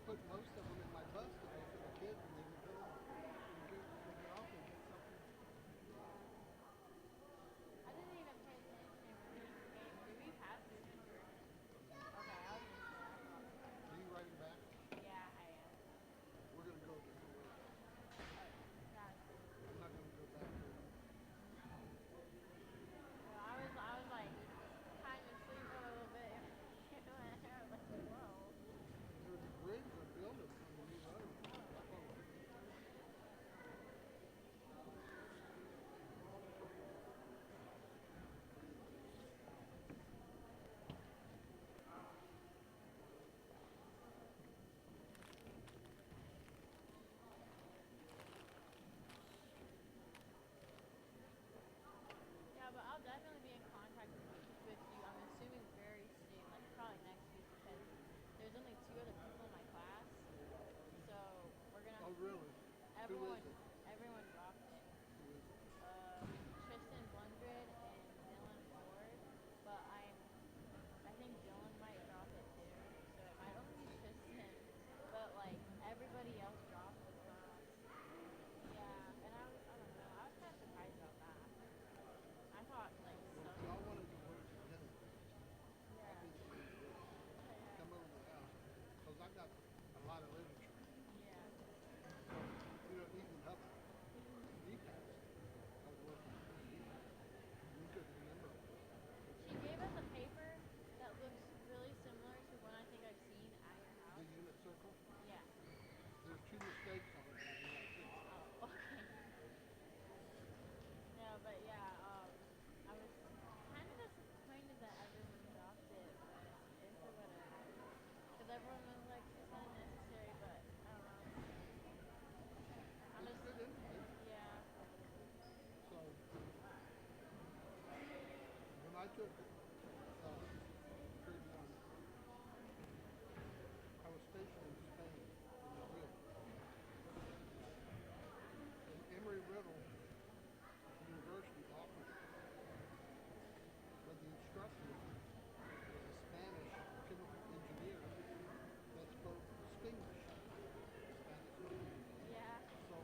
put most of them in my bus to go for the kids when they would go and get off and get something. I didn't even pay attention when we came. Did we pass Union Church? Okay, I was gonna say I thought we did. Are you riding back? Yeah, I am. We're gonna go a different way. Oh, that's cool. I'm not gonna go back there. No, I was like kind of sleeping a little bit. I was like, whoa. There was a bridge they're building on the new road Oh, up okay. on. Yeah, but I'll definitely be in contact with you. I'm assuming very soon, like probably next week, because there's only two other people in my class. So we're gonna Oh really? Who is everyone it? everyone dropped it. Who is it? Tristan Blundred and Dylan Ford, but I think Dylan might drop it too. So it might only be Tristan, but like everybody else dropped the class. Yeah, and I don't know. I was kind of surprised about that. I thought like Well, if some. y'all wanted to work together, I'll Yeah. be the one to do it. Yeah. Come over to the house because I got a lot of literature. Yeah. So you know, even help. He passed. I was working with him. He passed. And he couldn't remember it. She gave us a paper that looks really similar to one I think I've seen at your The house. unit circle. Yeah. There's two mistakes on it. And you gotta fix it. Oh, okay. No, but yeah, I was kind of disappointed that everyone dropped it, but it's whatever. Because everyone was like, it's not necessary, but I don't know. I'm It's just, good information. yeah. So when I took grade one, I was stationed in Spain in Madrid. And Emory-Riddle University offered it. But the instructor was a Spanish chemical engineer that spoke Spanglish. Spanish. Yeah. So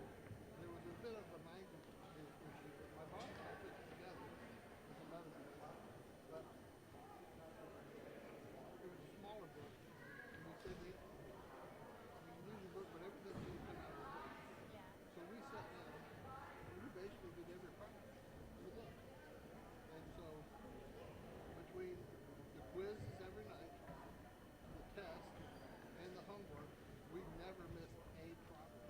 there was a bit of a language issue, but my boss and I put it together as a medicine class. But it was a smaller book, and we said you can use the book, but everything needs to come out of the book. Yeah. So we sat down, and we basically did every problem in the book. And so between the quizzes every night, the test, and the homework, we never missed a problem.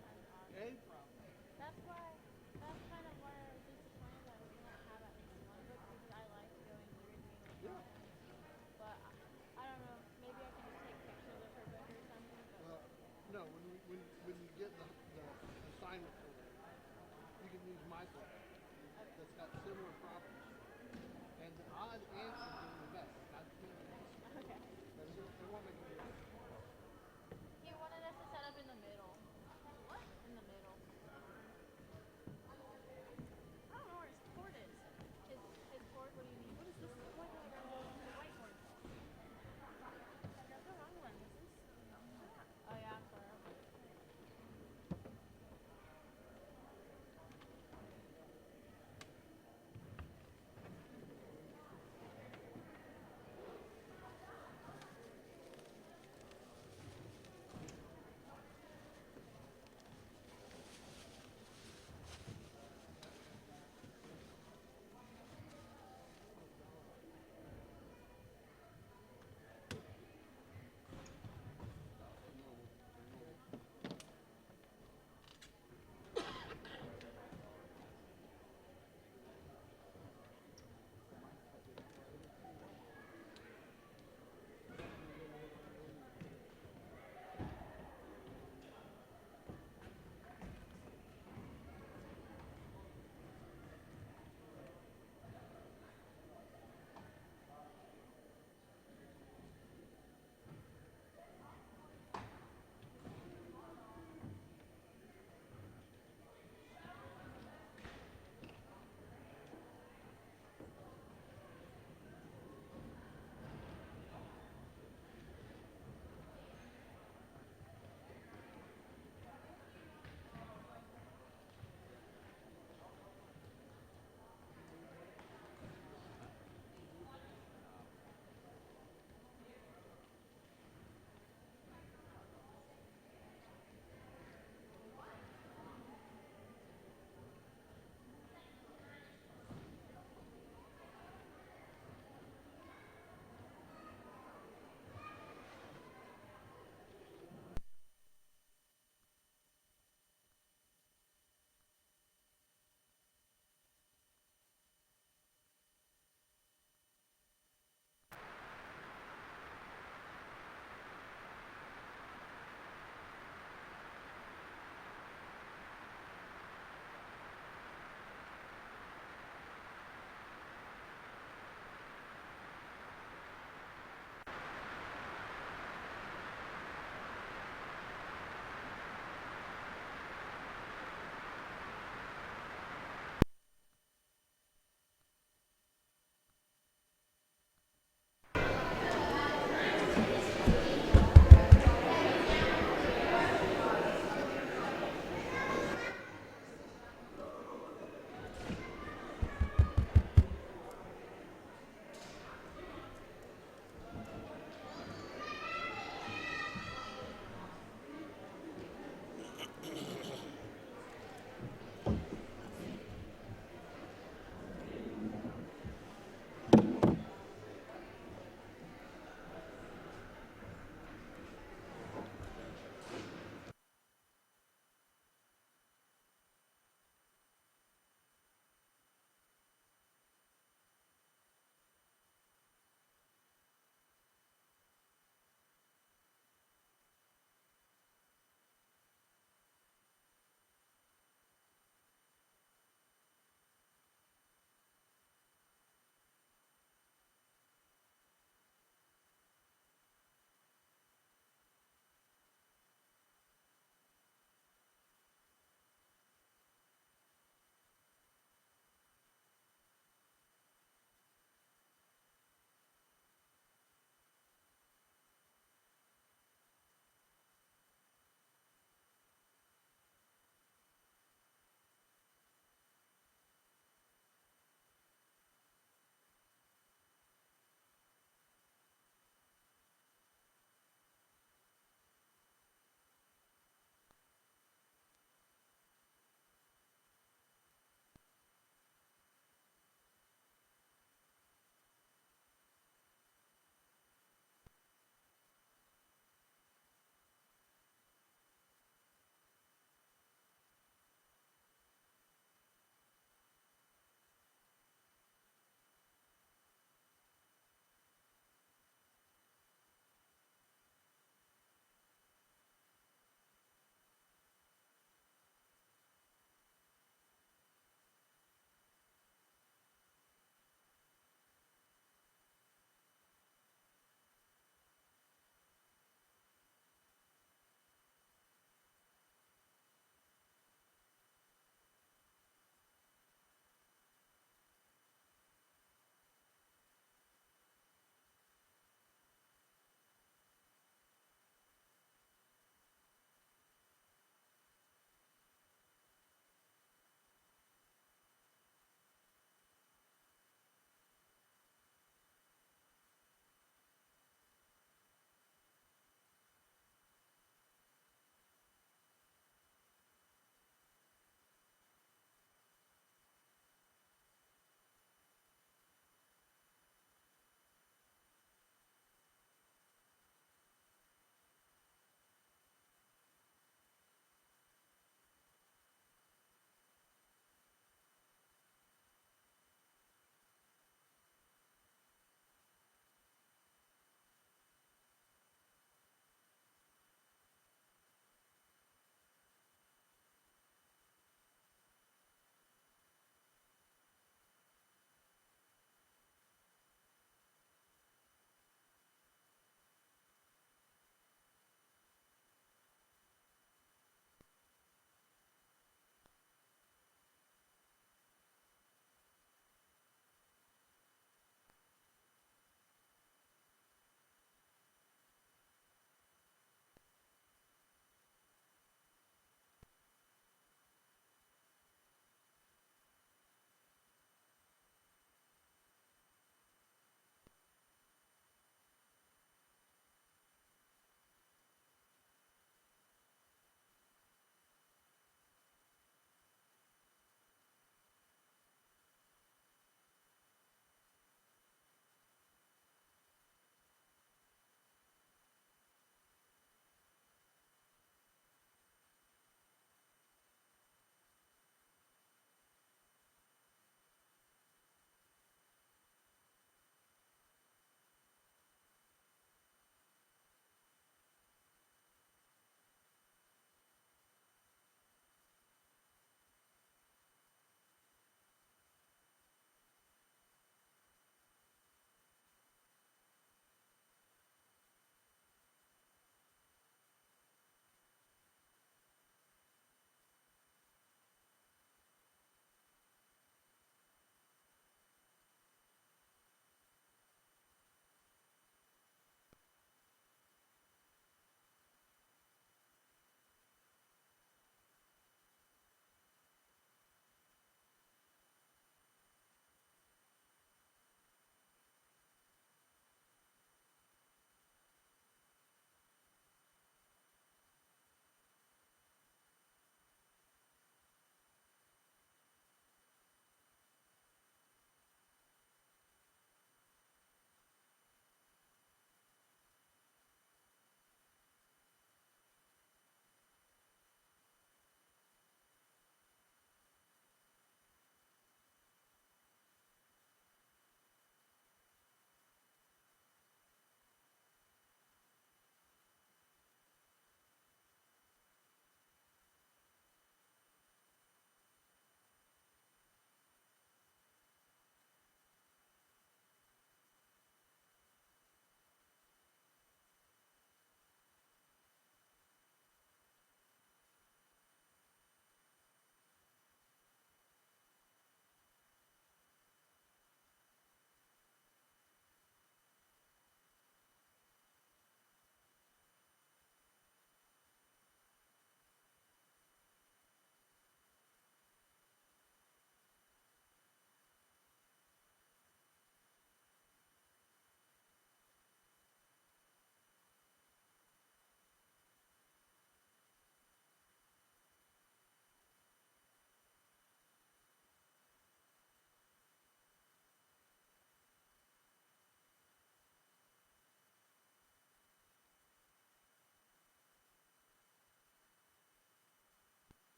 That's A awesome. problem. That's why, that's kind of why I was disappointed that we didn't have at least one book because I liked going through and doing the Yeah. problems. But I don't know. Maybe I can just take pictures of her book or something. But Well, no, when you get the assignment for it, you can use my book okay, that's got similar problems. And the odd answers are in the back, not the middle answers. okay. But it won't make a difference. He wanted us to set up in the middle. What? In the middle. I don't know where his cord is. His cord. What do you need? What is this? Why did I grab the whiteboard? I grabbed the wrong one. Is this? Oh yeah, I'm sorry.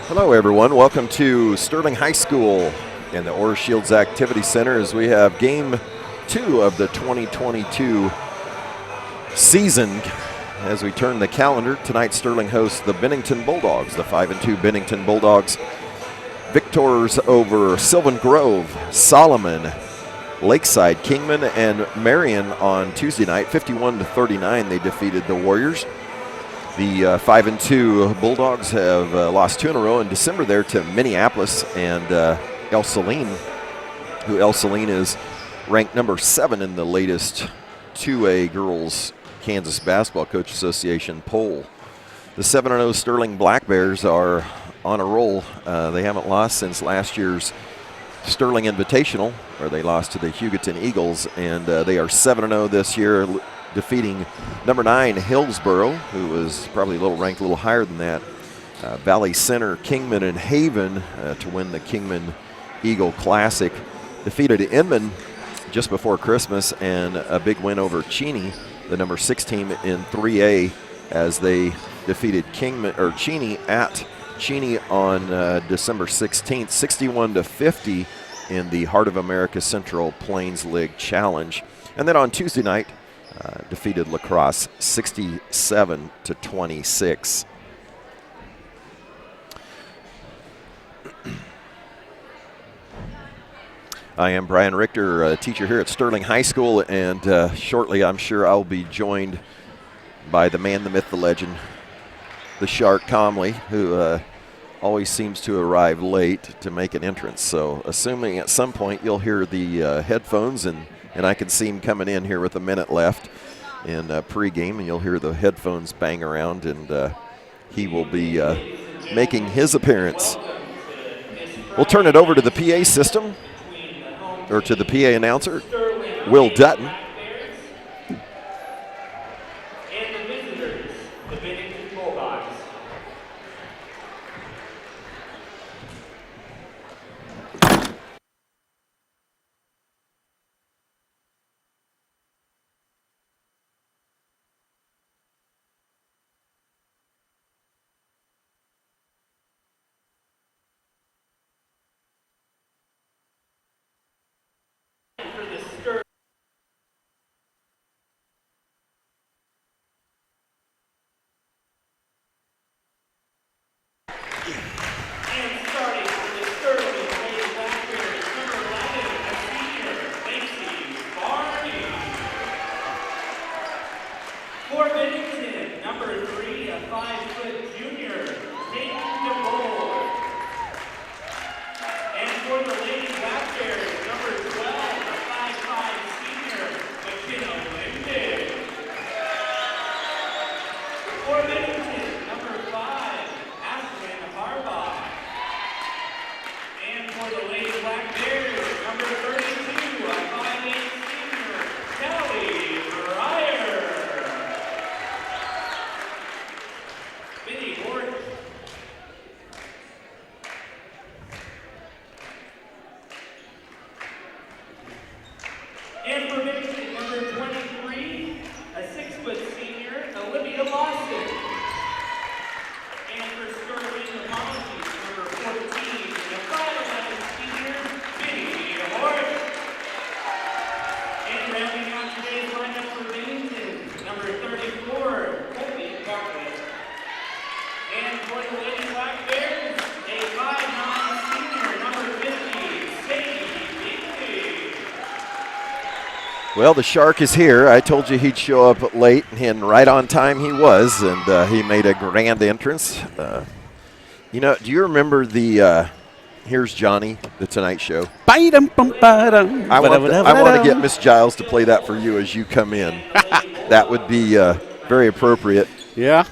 Hello, everyone. Welcome to Sterling High School in the Ore Shields Activity Center as we have Game 2 of the 2022 season. As we turn the calendar, tonight Sterling hosts the Bennington Bulldogs, the 5-2 Bennington Bulldogs. Victors over Sylvan Grove, Solomon, Lakeside, Kingman, and Marion on Tuesday night. 51-39, they defeated the Warriors. The 5-2 Bulldogs have lost 2 in a row in December there to Minneapolis and El Saline, who El Saline is ranked number 7 in the latest 2A Girls Kansas Basketball Coach Association poll. The 7-0 Sterling Black Bears are on a roll. They haven't lost since last year's Sterling Invitational, where they lost to the Hugoton Eagles, and they are 7-0 this year, defeating number 9 Hillsboro, who was probably ranked a little higher than that. Valley Center, Kingman, and Haven to win the Kingman Eagle Classic. Defeated Inman just before Christmas, and a big win over Cheney, the number 6 team in 3A, as they defeated Cheney at Cheney on December 16th, 61-50 in the Heart of America Central Plains League Challenge. And then on Tuesday night, defeated La Crosse 67-26. I am Brian Richter, a teacher here at Sterling High School, and shortly I'm sure I'll be joined by the man, the myth, the legend, the Shark Comley, who always seems to arrive late to make an entrance. So assuming at some point you'll hear the headphones, and I can see him coming in here with a minute left in pregame, and you'll hear the headphones bang around, and he will be making his appearance. We'll turn it over to the PA system, or to the PA announcer, Will Dutton. And the visitors, the Bennington Bulldogs. For the Sterling. And starting for the Sterling Lady Blackberries, number 11, a senior, Lacey Barney. For Bennington, number 3, a 5-foot junior, Peyton DeBoer. And for the Lady Blackberries, number 12, a 5'5" senior, McKenna Linden. For Bennington, number 5, Ashlyn Harbaugh. And for the Lady Black Bears, number 32, a 5'8" senior, Kelly Breyer. Vinny Gordon. And for Bennington, number 23, a 6-foot senior, Olivia Lawson. And for Sterling Apologies, number 14, a 5'11" senior, Vinny Horton. And rounding out today's lineup for Bennington, number 34, Colby Bartlett. And for the Lady Black Bears, a 5'9" senior, number 50, Sadie Bingley. Well, the Shark is here. I told you he'd show up late, and right on time he was, and he made a grand entrance. Do you remember the Here's Johnny, the Tonight Show? I want to get Miss Giles to play that for you as you come in. That would be very appropriate. Yeah,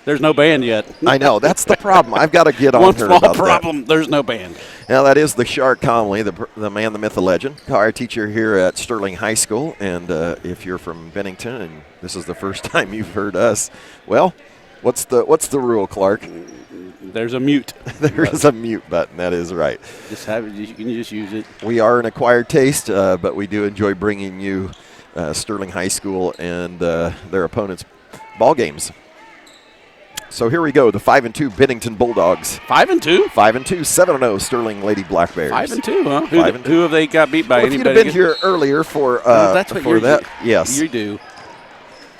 there's no band yet. I know, that's the problem. I've got to get on One her small about problem, that. there's no band. Now, that is the Shark Comley, the man, the myth, the legend, car teacher here at Sterling High School. And if you're from Bennington and this is the first time you've heard us, well, what's the rule, Clark? There's a mute. There is a mute button. That is right. You can just use it. We are an acquired taste, but we do enjoy bringing you Sterling High School and their opponents' ball games. So here we go. The 5-2 Bennington Bulldogs. 5-2. 5-2, 7-0 Sterling Lady Black Bears. 5-2, huh? 5-2. Who have they got beat by? Well, if you'd have been here earlier for that's what for that, yes. You do.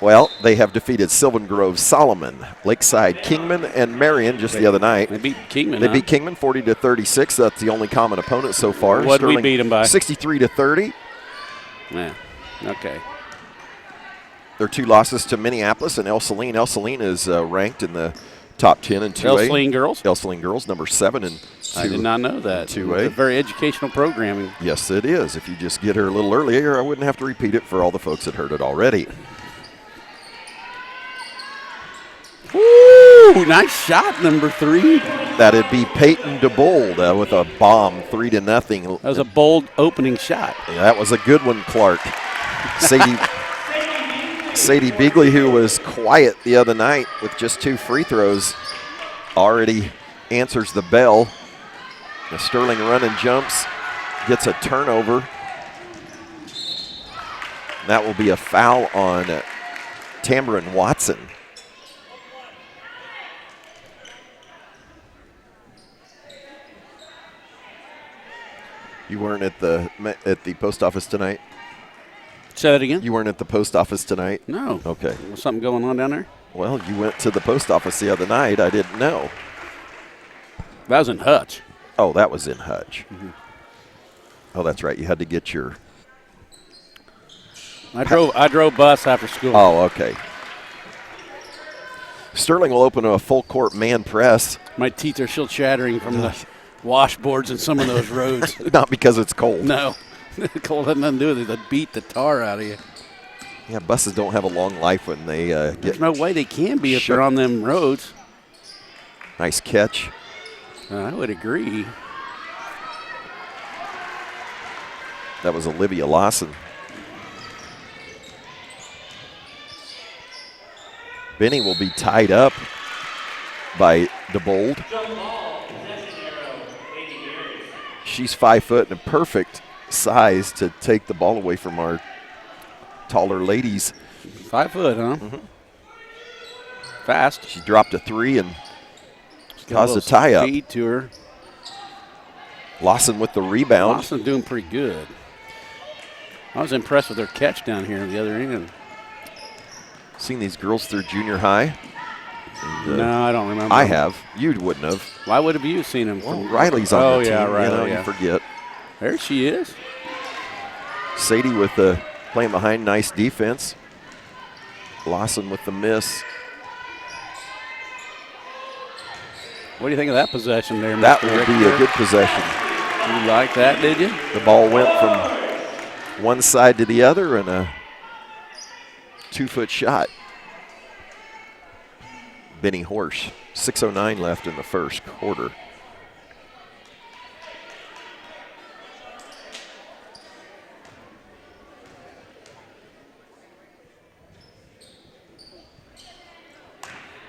Well, they have defeated Sylvan Grove, Solomon, Lakeside, Kingman, and Marion just the other night. They beat Kingman. They beat Kingman 40-36. That's the only common opponent so far. What did we beat them by? 63-30. Yeah. Okay. Their 2 losses to Minneapolis and El Saline. El Saline is ranked in the top 10 in 2A. El Saline girls. El Saline girls, number 7 in 2. I did not know that. 2A. It's very educational programming. Yes, it is. If you just get here a little earlier, I wouldn't have to repeat it for all the folks that heard it already. Ooh, nice shot, number 3. That'd be Peyton DeBold with a bomb, 3-0. That was a bold opening shot. Yeah, that was a good one, Clark. Sadie Beagley, who was quiet the other night with just 2 free throws, already answers the bell. The Sterling run and jumps, gets a turnover. That will be a foul on Tamron Watson. You weren't at the post office tonight? Say that again? You weren't at the post office tonight? No. Okay. Was something going on down there? Well, you went to the post office the other night. I didn't know. That was in Hutch. Oh, that was in Hutch. Mm-hmm. Oh, that's right. You had to get your. I drove bus after school. Oh, okay. Sterling will open a full court man press. My teeth are still chattering from the washboards in some of those roads. Not because it's cold. No. Cold had nothing to do with it. They beat the tar out of you. Yeah, buses don't have a long life when they get. There's no way they can be if they're on them roads. Nice catch. I would agree. That was Olivia Lawson. Benny will be tied up by DeBold. She's 5 foot and a perfect size to take the ball away from our taller ladies. 5 foot, huh? Mm-hmm. Fast. She dropped a 3 and caused a little tie-up. Speed to her. Lawson with the rebound. Lawson's doing pretty good. I was impressed with her catch down here on the other end. Seen these girls through junior high? And, no, I don't remember. I have. You wouldn't have. Why would have you seen them? Well, Riley's on the team. Yeah, Riley, you know, yeah. you forget. There she is. Sadie with the playing behind, nice defense. Lawson with the miss. What do you think of that possession there, That Mr. will be Richter? a good possession. You like that, did you? The ball went from one side to the other and a 2-foot shot. Benny Horsch, 6:09 left in the first quarter.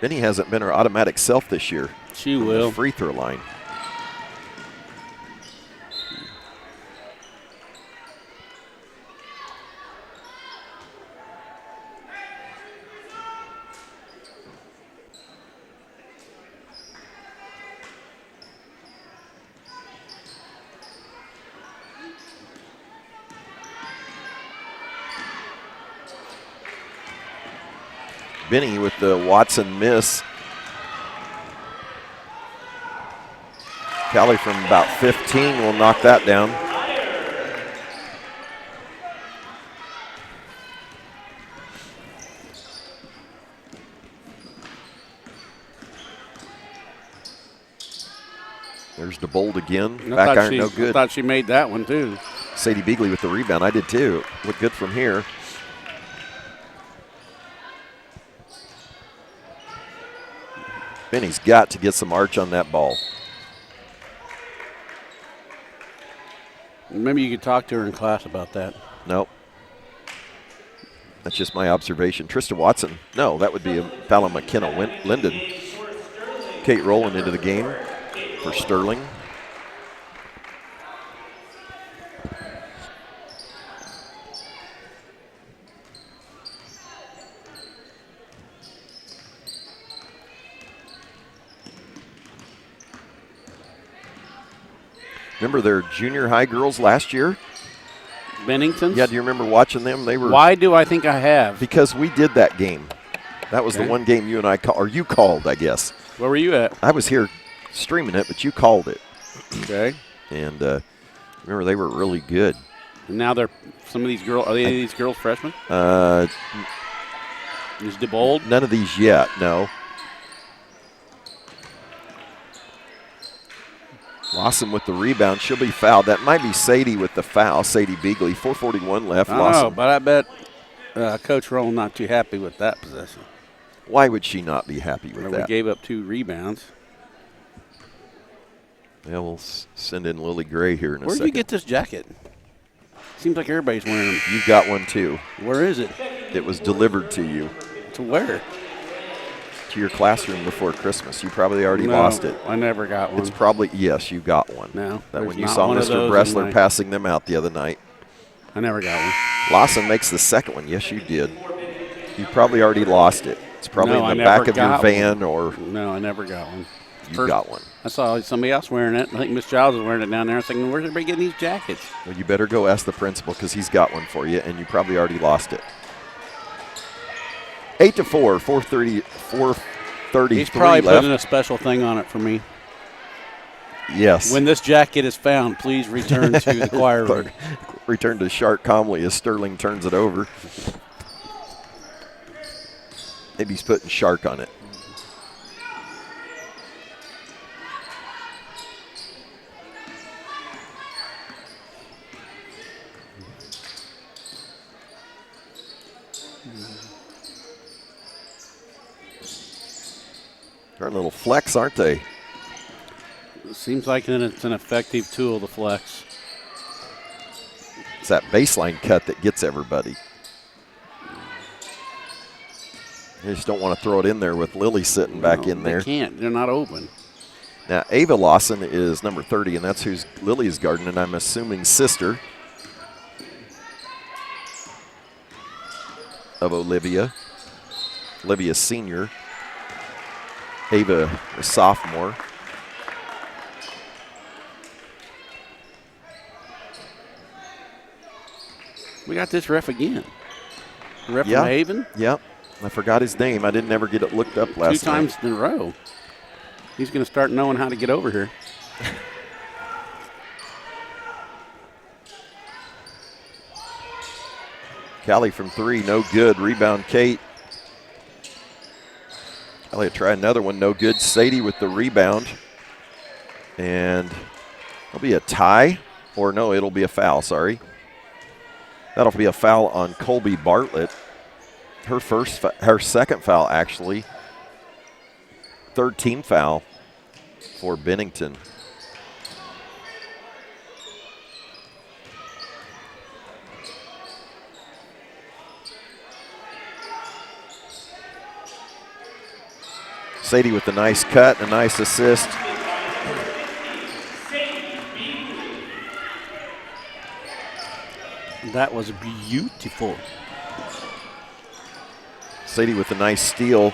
Benny hasn't been her automatic self this year. She from will. the free throw line. Benny with the Watson miss. Callie from about 15 will knock that down. There's DeBold again. Back iron, no good. I thought she made that one, too. Sadie Beagley with the rebound. I did, too. Look good from here. Benny's got to get some arch on that ball. Maybe you could talk to her in class about that. Nope. That's just my observation. Trista Watson. No, that would be a foul on McKenna Linden. Kate Rowland into the game for Sterling. Remember their junior high girls last year? Bennington's? Yeah, do you remember watching them? They were. Why do I think I have? Because we did that game. That was the one game you and I called, or you called, I guess. Where were you at? I was here streaming it, but you called it. Okay. And remember, they were really good. And now they're some of these girls. Are they these girls freshmen? Is DeBold? None of these yet, no. Lawson with the rebound. She'll be fouled. That might be Sadie with the foul. Sadie Beagley. 4:41 left. I Lawson. know, but I bet Coach Roll not too happy with that possession. Why would she not be happy with We that? gave up 2 rebounds. Yeah, we'll send in Lily Gray here in a Where second. did you get this jacket? Seems like everybody's wearing them. You got one too. Where is it? It was delivered to you, To where? to your classroom before Christmas. You probably already lost it. I never got one. It's probably, yes, you got one. No, That there's when you not saw one of Mr. those in Bressler my- passing them out the other night. I never got one. Lawson makes the second one. Yes, you did. You probably already lost it. It's probably No, I in the never back of your got van or No, I never got one. you got one. I saw somebody else wearing it. I think Miss Giles was wearing it down there. I was thinking, where's everybody getting these jackets? Well, you better go ask the principal because he's got one for you, and you probably already lost it. 8-4, 4:33 He's probably left. putting a special thing on it for me. Yes. When this jacket is found, please return to the choir room. Return to Shark calmly as Sterling turns it over. Maybe he's putting Shark on it. They're a little flex, aren't they? Seems like it's an effective tool, the flex. It's that baseline cut that gets everybody. You just don't want to throw it in there with Lily sitting back in there. They can't. They're not open. Now, Ava Lawson is number 30, and that's who's Lily's guarding, and I'm assuming sister of Olivia. Olivia's senior. Ava, a sophomore. We got this ref again. The ref Yeah. from Haven? Yep. I forgot his name. I didn't ever get it looked up last 2 times in a row. He's going to start knowing how to get over here. Callie from 3, no good. Rebound, Kate. Callie try another one, no good. Sadie with the rebound. And it'll be a tie. Or no, it'll be a foul, sorry. That'll be a foul on Colby Bartlett. Her second foul, actually. 3rd team foul for Bennington. Sadie with a nice cut, a nice assist. That was beautiful. Sadie with a nice steal.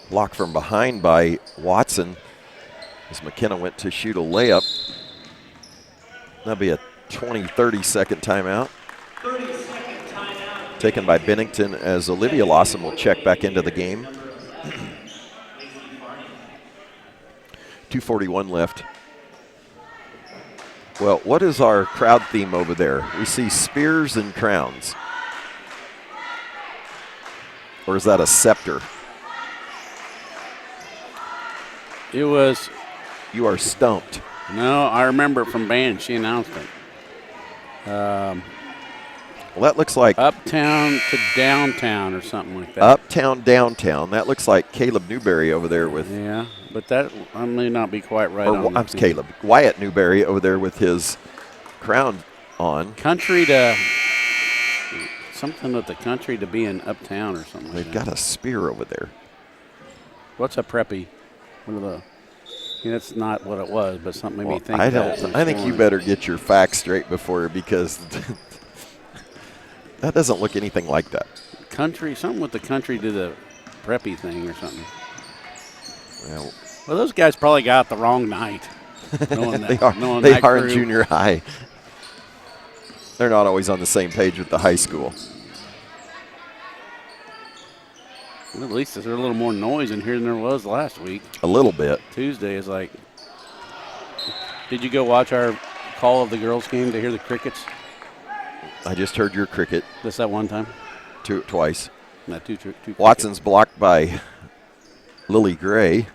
Blocked from behind by Watson as McKenna went to shoot a layup. That'll be a 20-30 second timeout. 30-second timeout. Taken by Bennington as Olivia Lawson will check back into the game. 2:41 left. Well, what is our crowd theme over there? We see spears and crowns. Or is that a scepter? It was, You are stumped. no, I remember it from band. She announced it. Well, that looks like Uptown to downtown or something like that. uptown, downtown. That looks like Caleb Newberry over there with, Yeah, but that I may not be quite right or on. I'm Caleb, Wyatt Newberry over there with his crown on. Country to, something with the country to being uptown or something like They've that. got a spear over there. What's a preppy? What are the, that's not what it was, but something made me Well, think I that don't. this I think you morning. better get your facts straight before, because that doesn't look anything like that. Country, something with the country to the preppy thing or something. Well, Well, those guys probably got the wrong night. Knowing they that, are, knowing they that are in crew. junior high. They're not always on the same page with the high school. Well, at least there's a little more noise in here than there was last week. A little bit. Tuesday is like. Did you go watch our call of the girls' game to hear the crickets? I just heard your cricket Just that one time? twice. Not two Watson's blocked by Lily Gray.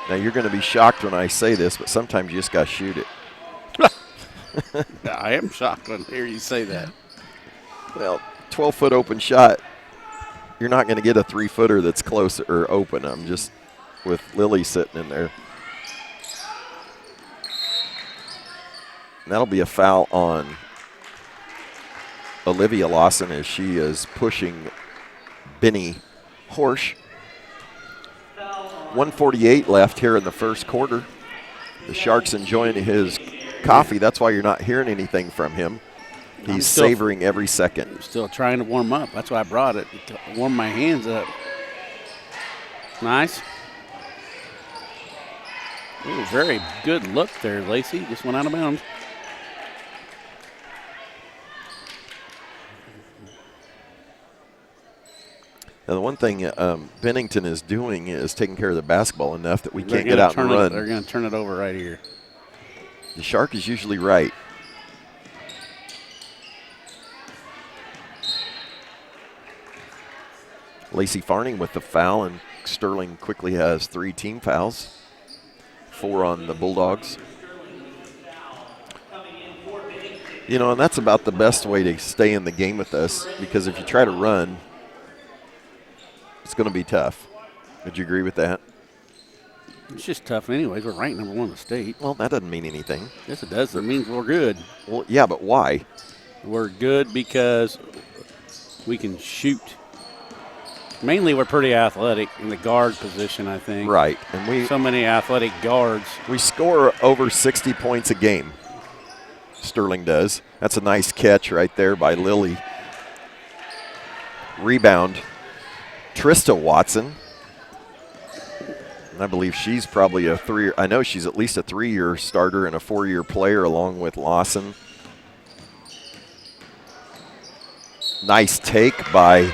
Now, you're going to be shocked when I say this, but sometimes you just got to shoot it. I am shocked when I hear you say that. Well, 12-foot open shot. You're not going to get a 3-footer that's close or open. I'm just with Lily sitting in there. And that'll be a foul on Olivia Lawson as she is pushing Benny Horsch. 1:48 left here in the first quarter. The Sharks enjoying his coffee. That's why you're not hearing anything from him. He's savoring every second. I'm still trying to warm up. That's why I brought it, to warm my hands up. Nice. Ooh, very good look there, Lacey. Just went out of bounds. Now, the one thing Bennington is doing is taking care of the basketball enough that we can't get out and run. They're going to turn it over right here. The Shark is usually right. Lacey Farning with the foul, and Sterling quickly has 3 team fouls, 4 on the Bulldogs. You know, and that's about the best way to stay in the game with us, because if you try to run, it's going to be tough. Would you agree with that? It's just tough anyways. We're ranked number 1 in the state. Well, that doesn't mean anything. Yes, it does. It means we're good. Well, yeah, but why? We're good because we can shoot. Mainly, we're pretty athletic in the guard position, I think. Right. And So many athletic guards. we score over 60 points a game. Sterling does. That's a nice catch right there by Lily. Rebound. Trista Watson. And I believe she's probably a 3. I know she's at least a 3-year starter and a 4-year player along with Lawson. Nice take by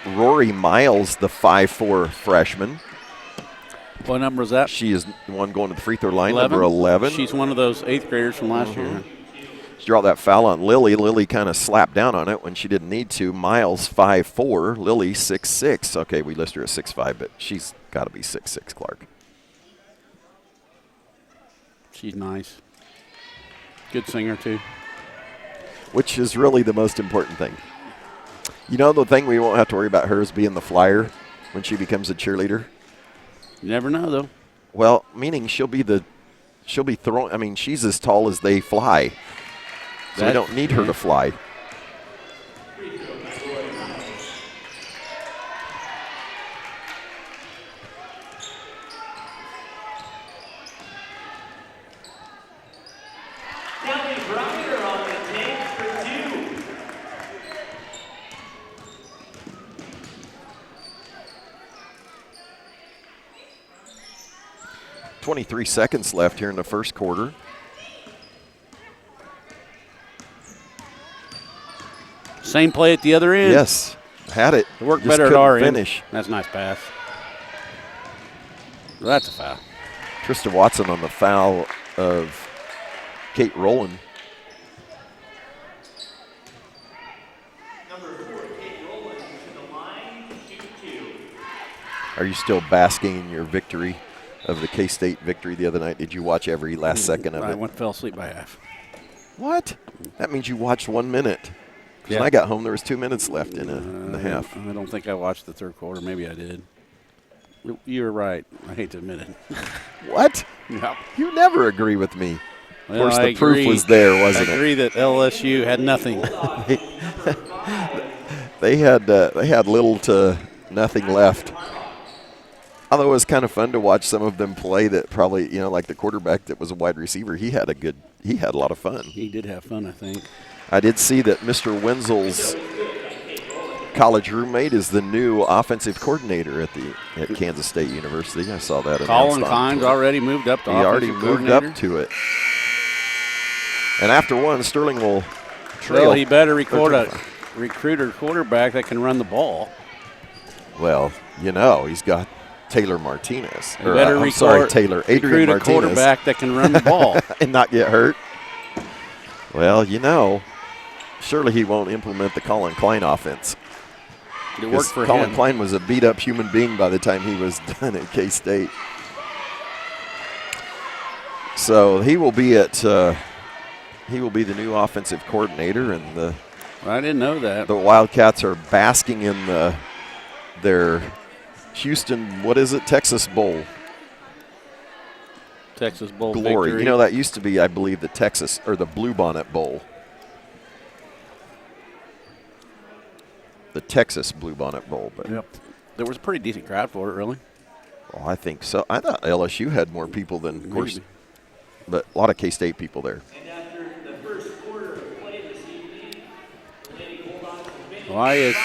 Rory Miles, the 5'4" freshman. What number is that? She is the one going to the free throw line, 11? number 11. She's one of those 8th graders from last year. She draw that foul on Lily. Lily kind of slapped down on it when she didn't need to. Miles 5'4", Lily 6'6". Okay, we list her at 6'5", but she's got to be 6'6", Clark. She's nice. Good singer, too. Which is really the most important thing. You know, the thing we won't have to worry about her is being the flyer when she becomes a cheerleader. You never know, though. Well, meaning she'll be throwing. I mean, she's as tall as they fly, so we don't need her to fly. Kelly Browder on the take for 2. 23 seconds left here in the first quarter. Same play at the other end. Yes, had it. It worked Just better at couldn't our finish. end. That's a nice pass. Well, that's a foul. Trista Watson on the foul of Kate Rowland. Number 4, Kate Rowland to the line, shoot 2. Are you still basking in your victory of the K-State victory the other night? Did you watch every last second of it? Fell asleep by half. What? That means you watched 1 minute. Because when I got home, there was 2 minutes left in the half. I don't think I watched the third quarter. Maybe I did. You were right. I hate to admit it. What? Yep. You never agree with me. Well, of course, the I proof agree. was there, wasn't I it? agree that LSU had nothing. They had little to nothing left. Although it was kind of fun to watch some of them play that probably, like the quarterback that was a wide receiver, he had a lot of fun. He did have fun, I think. I did see that Mr. Wenzel's college roommate is the new offensive coordinator at Kansas State University. I saw that. Colin Klein's already moved up to He already offensive moved up coordinator. to it. And after one, Sterling will trail. Well, he better recruit a quarterback that can run the ball. Well, he's got Taylor Martinez. He better Adrian recruit a Martinez. quarterback that can run the ball. And not get hurt. Well, surely he won't implement the Colin Klein offense. It worked for Colin him. Klein was a beat-up human being by the time he was done at K-State. So he will be the new offensive coordinator, and I didn't know that. the Wildcats are basking in their Houston, Texas Bowl Texas Bowl glory. victory. That used to be, I believe, the Texas or the Bluebonnet Bowl. The Texas Bluebonnet Bowl, but Yep. There was a pretty decent crowd for it, really. well, I think so. I thought LSU had more people than, of course, Maybe. but a lot of K-State people there. And after the first quarter of play this evening, the Lady Bulldogs have been Why is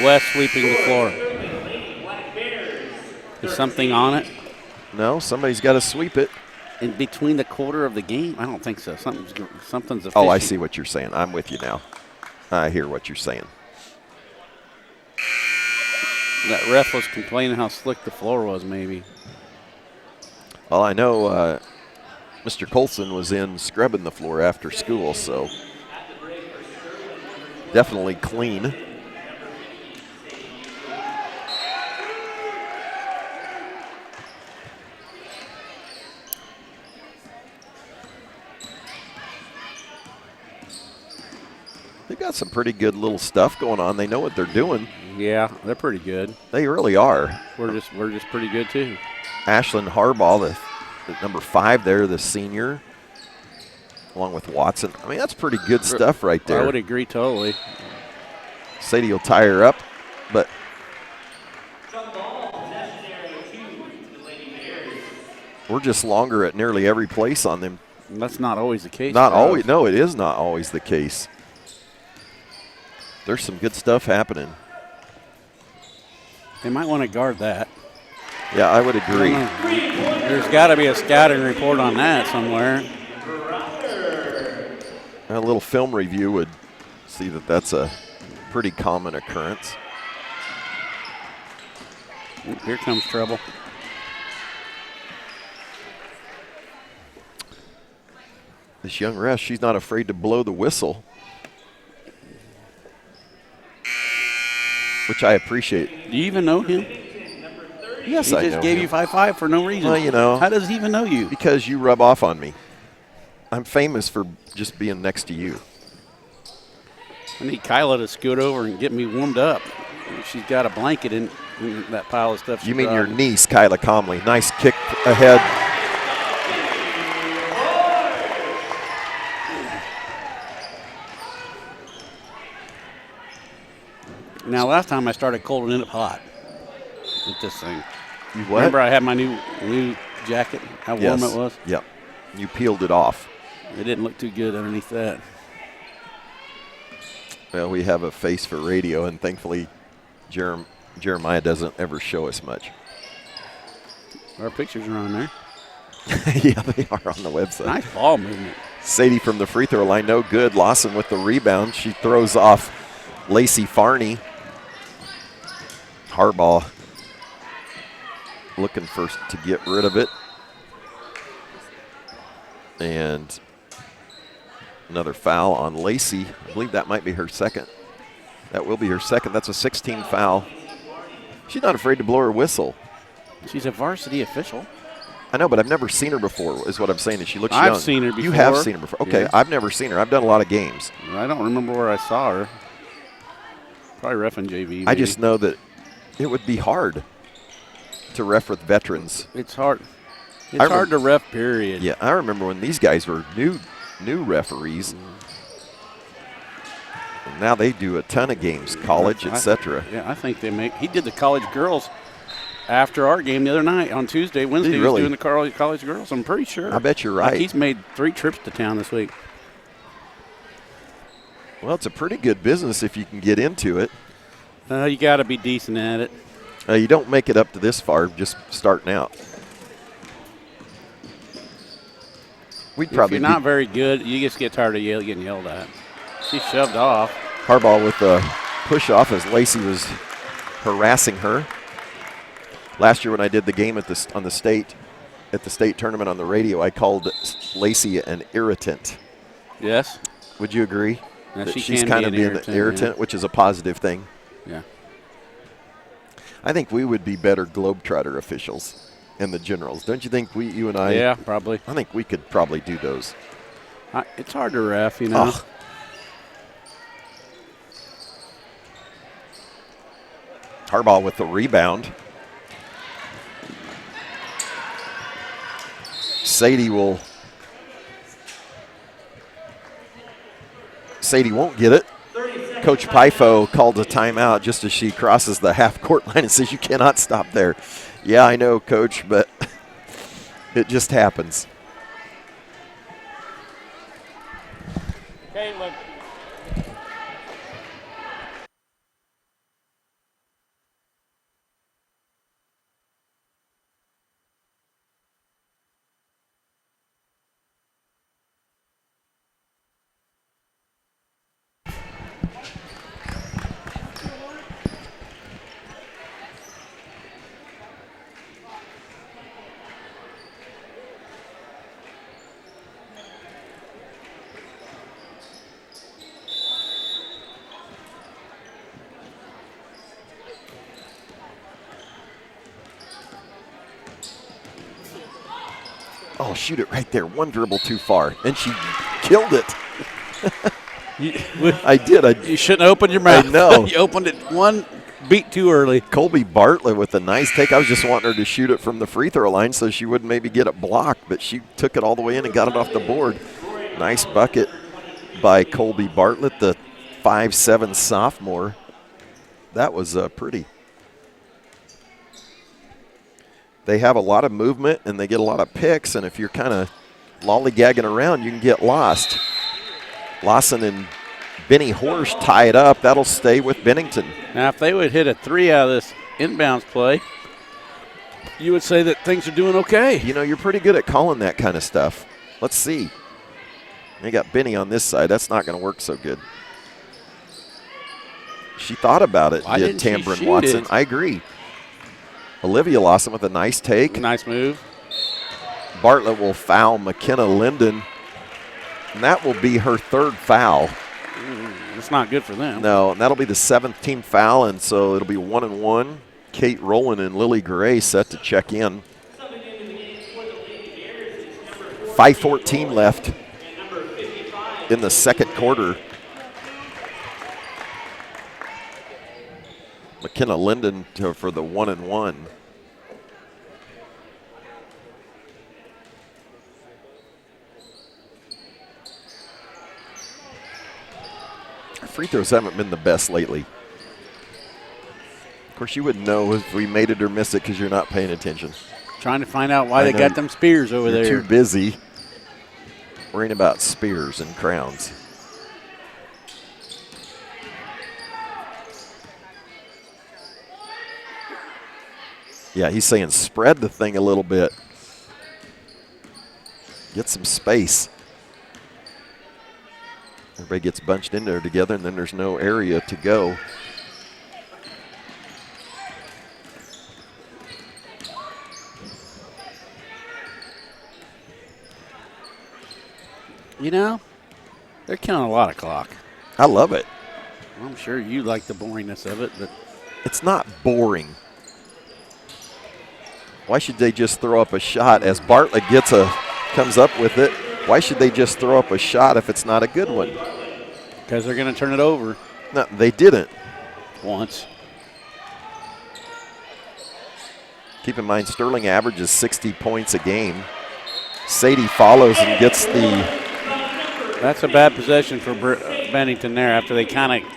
West sweeping the floor? Lady Black Bears. Is something on it? No, somebody's got to sweep it. In between the quarter of the game? I don't think so. Something's official. Oh, I see what you're saying. I'm with you now. I hear what you're saying. That ref was complaining how slick the floor was, maybe. Well, I know Mr. Colson was in scrubbing the floor after school, so definitely clean. They've got some pretty good little stuff going on. They know what they're doing. Yeah, they're pretty good. They really are. We're just pretty good too. Ashlyn Harbaugh, the number 5 there, the senior, along with Watson. I mean, that's pretty good stuff right there. I would agree totally. Sadie will tie her up, but we're just longer at nearly every place on them. And that's not always the case. Not for us. always. No, it is not always the case. There's some good stuff happening. They might want to guard that. Yeah, I would agree. There's got to be a scouting report on that somewhere. A little film review would see that that's a pretty common occurrence. Here comes trouble. This young ref, she's not afraid to blow the whistle, which I appreciate. Do you even know him? Yes, He I just know gave him. you 5-5 for no reason. Well, How does he even know you? Because you rub off on me. I'm famous for just being next to you. I need Kyla to scoot over and get me warmed up. She's got a blanket in that pile of stuff. You mean your niece, Kyla Comley. Nice kick ahead. Now, last time I started cold and ended up hot with this thing. You what? Remember I had my new jacket, how warm it was? Yep. You peeled it off. It didn't look too good underneath that. Well, we have a face for radio, and thankfully Jeremiah doesn't ever show us much. Our pictures are on there. Yeah, they are on the website. Nice ball movement. Sadie from the free throw line, no good. Lawson with the rebound. She throws off Lacey Farney. Harbaugh looking to get rid of it. And another foul on Lacey. I believe that might be her second. That will be her second. That's a 16 foul. She's not afraid to blow her whistle. She's a varsity official. I know, but I've never seen her before, is what I'm saying. And she looks young. I've seen her before. You have seen her before. Okay, Yeah. I've never seen her. I've done a lot of games. I don't remember where I saw her. Probably ref in JV. I just know that it would be hard to ref with veterans. It's hard. It's hard to ref, period. Yeah, I remember when these guys were new referees. And now they do a ton of games, college, etc. Yeah, I think they make. He did the college girls after our game the other night on Wednesday, he was really? doing the college girls. I'm pretty sure. I bet you're right. Like he's made 3 trips to town this week. Well, it's a pretty good business if you can get into it. You got to be decent at it. You don't make it up to this far just starting out. We'd probably if you're not very good, you just get tired of getting yelled at. She shoved off. Harbaugh with a push-off as Lacey was harassing her. Last year when I did the game at the state tournament on the radio, I called Lacey an irritant. Yes. Would you agree? Now that she she's can kind be of an being an irritant, yeah. which is a positive thing. Yeah. I think we would be better Globetrotter officials in the generals. Don't you think you and I? Yeah, probably. I think we could probably do those. It's hard to ref, you know. Oh. Harbaugh with the rebound. Sadie won't get it. Coach Pifo called a timeout just as she crosses the half-court line and says, "You cannot stop there." Yeah, I know, Coach, but it just happens. Caitlin. Oh, shoot it right there. One dribble too far. And she killed it. I did. You shouldn't open your mouth. I know. You opened it one beat too early. Colby Bartlett with a nice take. I was just wanting her to shoot it from the free throw line so she wouldn't maybe get it blocked, but she took it all the way in and got it off the board. Nice bucket by Colby Bartlett, the 5'7" sophomore. That was pretty. They have a lot of movement and they get a lot of picks, and if you're kind of lollygagging around, you can get lost. Lawson and Benny Horsch tie it up. That'll stay with Bennington. Now, if they would hit a 3 out of this inbounds play, you would say that things are doing okay. You know, you're pretty good at calling that kind of stuff. Let's see. They got Benny on this side. That's not going to work so good. She thought about it, did Tambrin Watson. I agree. Olivia Lawson with a nice take. Nice move. Bartlett will foul McKenna Linden, and that will be her 3rd foul. It's not good for them. No, and that'll be the 7th team foul, and so it'll be 1-1. Kate Rowland and Lily Gray set to check in. 5:14 left in the second quarter. McKenna Linden for the 1-1. Our free throws haven't been the best lately. Of course, you wouldn't know if we made it or missed it because you're not paying attention. Trying to find out why they got them spears over there. Too busy worrying about spears and crowns. Yeah, he's saying spread the thing a little bit. Get some space. Everybody gets bunched in there together, and then there's no area to go. You know, they're killing a lot of clock. I love it. I'm sure you like the boringness of it, but it's not boring. Why should they just throw up a shot as Bartlett comes up with it? Why should they just throw up a shot if it's not a good one? Because they're going to turn it over. No, they didn't. Once. Keep in mind, Sterling averages 60 points a game. Sadie follows and gets the... That's a bad possession for Bennington there after they kind of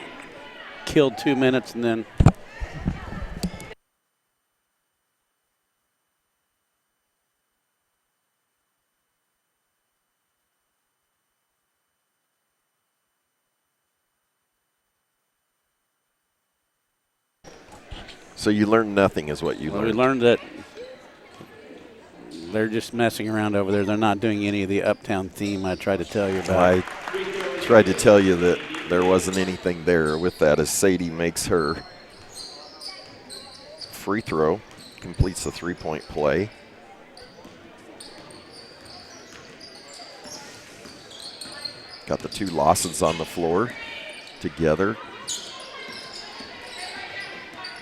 killed 2 minutes and then So you learned nothing is what you Well, learned. we learned that they're just messing around over there. They're not doing any of the Uptown theme I tried to tell you about. I tried to tell you that there wasn't anything there with that as Sadie makes her free throw, completes the three-point play. Got the two Lawsons on the floor together.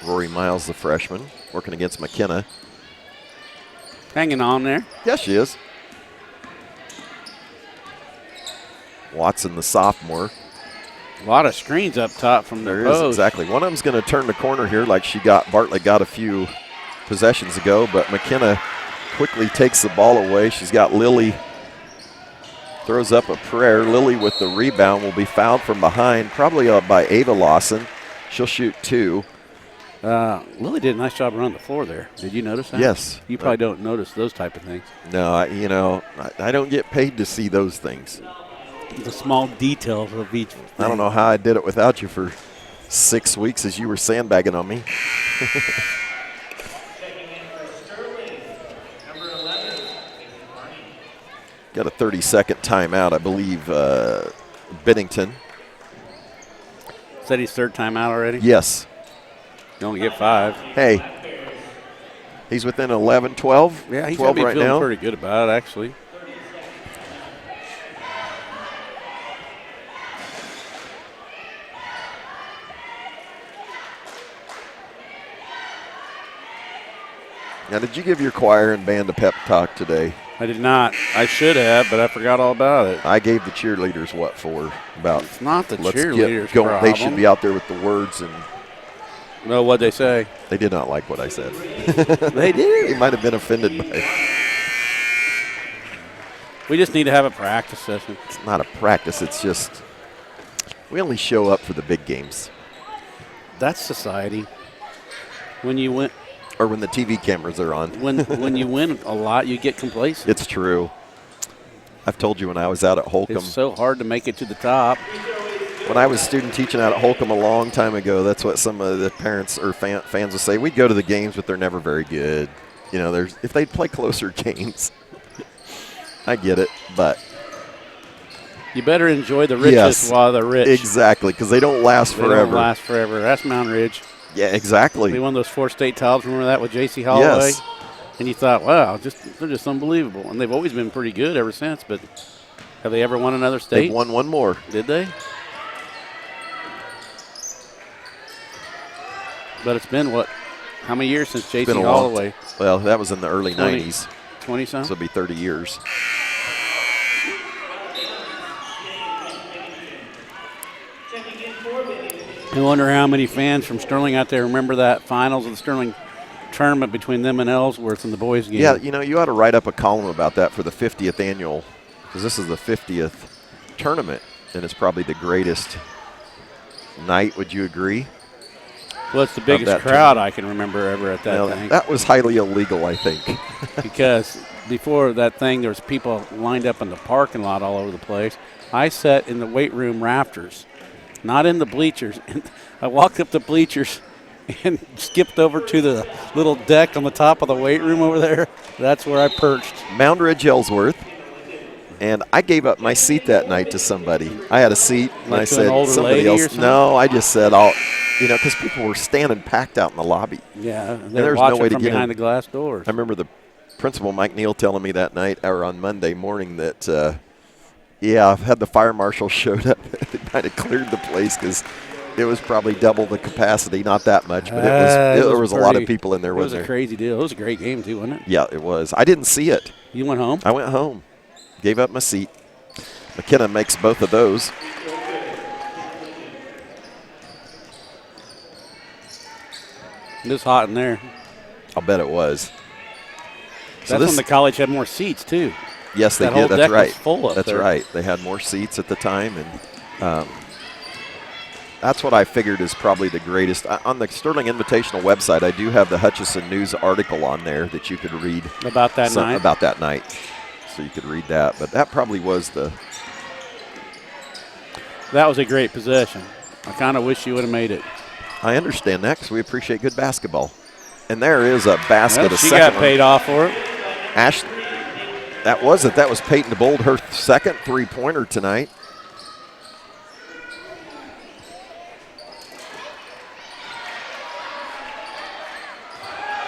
Rory Miles, the freshman, working against McKenna. Hanging on there. Yes, she is. Watson, the sophomore. A lot of screens up top from the There post. is, exactly. One of them's going to turn the corner here like Bartlett got a few possessions ago, but McKenna quickly takes the ball away. She's got Lily, throws up a prayer. Lily with the rebound will be fouled from behind, probably by Ava Lawson. She'll shoot two. Lily did a nice job around the floor there. Did you notice that? Yes. You probably don't notice those type of things. No, I don't get paid to see those things. The small details of each thing. I don't know how I did it without you for 6 weeks as you were sandbagging on me. Checking in for Sterling, number 11, Got a 30-second timeout, I believe, Bennington. Is that his third time out already? Yes. You only get 5. Hey, he's within 11, 12. Yeah, he's 12 gonna be right feeling now. pretty good about it, actually. Now, did you give your choir and band a pep talk today? I did not. I should have, but I forgot all about it. I gave the cheerleaders what for? About It's not the let's cheerleaders' get going. problem. They should be out there with the words, and No, what'd they say? they did not like what I said. They did. They might have been offended by it. We just need to have a practice session. It's not a practice. It's just we only show up for the big games That's society. When you win, or when the TV cameras are on. when you win a lot, you get complacent. It's true. I've told you when I was out at Holcomb. It's so hard to make it to the top. When I was student teaching out at Holcomb a long time ago, that's what some of the parents or fans would say. We'd go to the games, but they're never very good. You know, if they'd play closer games. I get it, but You better enjoy the riches Yes, while they're rich. exactly, because they don't last They forever. don't last forever. That's Mount Ridge. Yeah, exactly. They won those 4 state titles. Remember that with J.C. Holloway? Yes. And you thought, wow, they're just unbelievable. And they've always been pretty good ever since. But have they ever won another state? They've won one more. Did they? But it's been what? How many years since J.C. Been a long Holloway? Well, that was in the early 20. 90s, 20 something? so it'll be 30 years. checking in for Bennington. I wonder how many fans from Sterling out there remember that finals of the Sterling tournament between them and Ellsworth in the boys' game. Yeah, you ought to write up a column about that for the 50th annual, because this is the 50th tournament, and it's probably the greatest night. Would you agree? Well, it's the biggest that crowd I can remember ever at that Now, thing. that was highly illegal, I think. Because before that thing, there was people lined up in the parking lot all over the place. I sat in the weight room rafters, not in the bleachers. And I walked up the bleachers and skipped over to the little deck on the top of the weight room over there. That's where I perched. Mound Ridge, Ellsworth, and I gave up my seat that night to somebody. I had a seat, and Like I to an said, older somebody lady or else. something? No, I just said, because people were standing packed out in the lobby. Yeah, they're there's no watching way to from get behind in. the glass doors. I remember the principal, Mike Neal, telling me that night or on Monday morning that, I've had the fire marshal showed up. They might have cleared the place because it was probably double the capacity, not that much, but there was a lot of pretty- people in there, It was wasn't a there? crazy deal. It was a great game, too, wasn't it? Yeah, it was. I didn't see it. You went home? I went home, gave up my seat. McKenna makes both of those. It was hot in there. I'll bet it was. That's when the college had more seats, too. Yes, they that whole did. That's deck was right. full up That's there. right. They had more seats at the time, and that's what I figured is probably the greatest. On the Sterling Invitational website, I do have the Hutchison News article on there that you could read About that night? About that night, so you could read that. But that probably was That was a great possession. I kind of wish you would have made it. I understand that because we appreciate good basketball. And there is a basket. Well, she got paid off for it. Ash, that was it. That was Peyton DeBold, her second three-pointer tonight.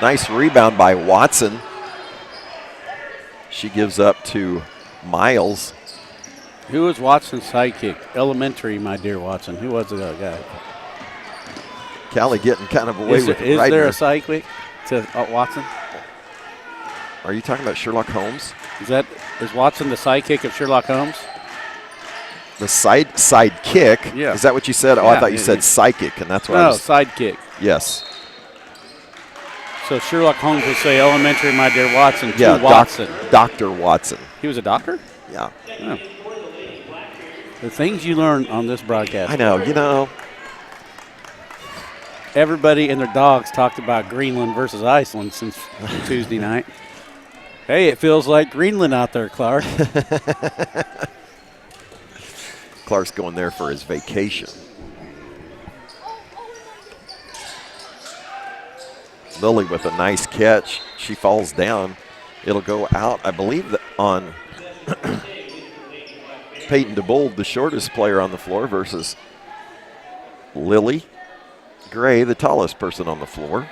Nice rebound by Watson. She gives up to Miles. Who was Watson's sidekick? Elementary, my dear Watson. Who was the guy? Callie getting kind of away with it. Is there a sidekick to Watson? Are you talking about Sherlock Holmes? Is Watson the sidekick of Sherlock Holmes? The sidekick? Yeah. Is that what you said? Oh, Yeah, I thought you said psychic, and that's what I was. Sidekick. Yes. So Sherlock Holmes would say elementary, my dear Watson, to Yeah, Watson. Dr. Watson. He was a doctor? Yeah. Oh. The things you learn on this broadcast. I know, you know. Everybody and their dogs talked about Greenland versus Iceland since Tuesday night. Hey, it feels like Greenland out there, Clark. Clark's going there for his vacation. Lily with a nice catch. She falls down. It'll go out, I believe, on Peyton DeBold, the shortest player on the floor, versus Lily Gray, the tallest person on the floor.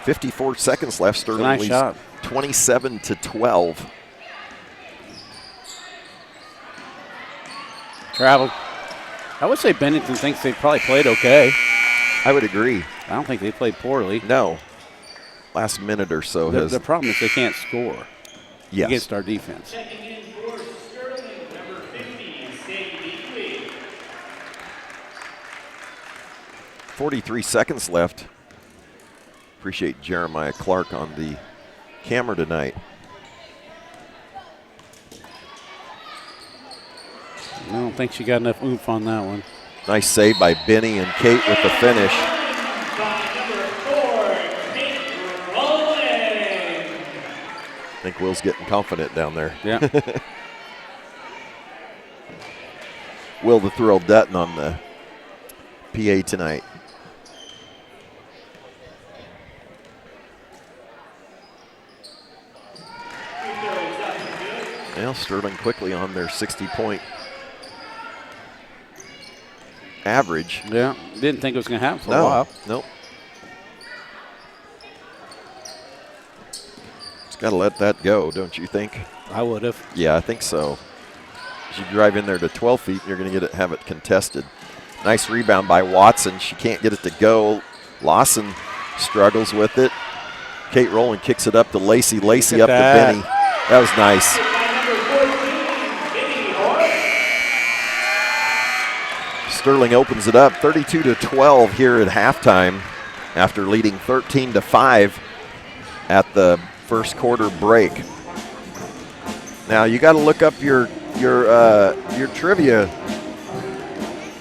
.54 seconds left. Sterling Nice leads shot. 27-12. Traveled. I would say Bennington thinks they probably played okay. I would agree. I don't think they played poorly. No. Last minute or so has. The problem is they can't score Yes. against our defense. Checking in for Sterling, number 50, Sadie Beakley. 43 seconds left. Appreciate Jeremiah Clark on the camera tonight. I don't think she got enough oomph on that one. Nice save by Benny and Kate with the finish. By number 4, Kate Rowland. I think Will's getting confident down there. Yeah. Will the Thrill Dutton on the PA tonight. Well, Sterling quickly on their 60-point average. Yeah. Didn't think it was going to happen for a while. Nope. Just got to let that go, don't you think? I would have. Yeah, I think so. As you drive in there to 12 feet, you're going to have it contested. Nice rebound by Watson. She can't get it to go. Lawson struggles with it. Kate Rowland kicks it up to Lacey. Lacey up to Benny. That was nice. Sterling opens it up 32-12 here at halftime after leading 13-5 at the first quarter break. Now you got to look up your trivia,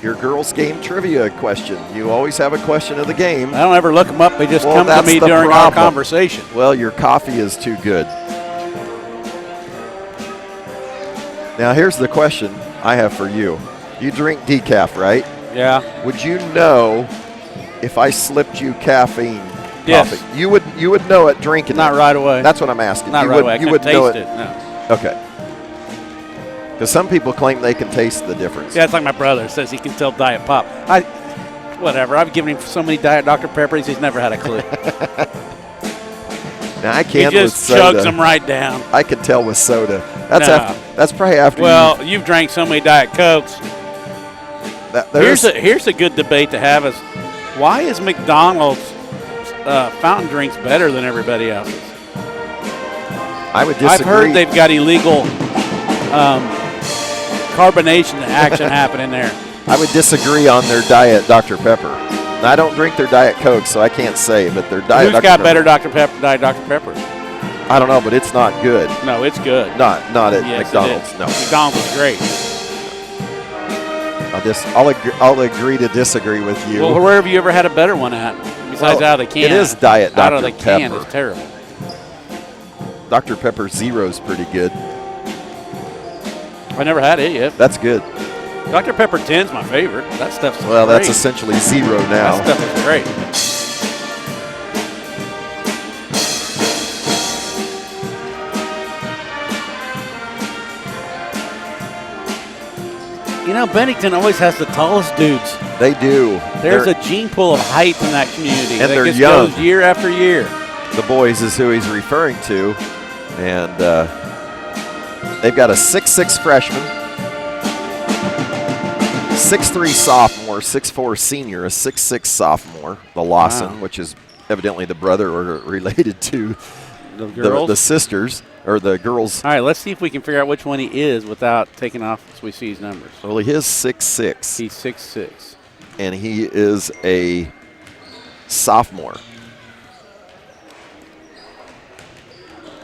your girls game trivia question. You always have a question of the game. I don't ever look them up. They just Well, come to that's me the during our problem. conversation. Well, your coffee is too good. Now here's the question I have for you. You drink decaf, right? Yeah. Would you know if I slipped you caffeine Yes. coffee? You would know it drinking Not it. right away. That's what I'm asking. Not you right would, away. I you can would know taste it. No. Okay. Because some people claim they can taste the difference. Yeah, it's like my brother says he can tell Diet Pop. Whatever. I've given him so many Diet Dr. Peppers, he's never had a clue. Now I He can with just soda. chugs them right down. I can tell with soda. That's No. that's probably after. Well, you've drank so many Diet Cokes. Here's a good debate to have: is why is McDonald's fountain drinks better than everybody else's? I would disagree. I've heard they've got illegal carbonation action happening there. I would disagree on their Diet Dr. Pepper. Now, I don't drink their Diet Coke, so I can't say, but their Diet Who's Dr. got Pepper, better Diet Dr. Peppers? I don't know, but it's not good. No, it's good. Not at Yes, McDonald's. it is. No. McDonald's is great. I'll agree to disagree with you. Well, where have you ever had a better one at? Besides out of the can. It is Diet Dr. Out of the can Pepper. is terrible. Dr. Pepper Zero is pretty good. I never had it yet. That's good. Dr. Pepper 10's my favorite. That stuff's Well, great. that's essentially zero now. That stuff is great. You know, Bennington always has the tallest dudes. They do. There's a gene pool of height in that community. And that they're just young. goes year after year. The boys is who he's referring to. And they've got a 6'6" freshman, 6'3" sophomore, 6'4" senior, a 6'6" sophomore, the Lawson, Wow. which is evidently the brother or related to The girls. the sisters, or the girls. All right, let's see if we can figure out which one he is without taking off so we see his numbers. Well, he is 6'6", He's 6'6". and he is a sophomore.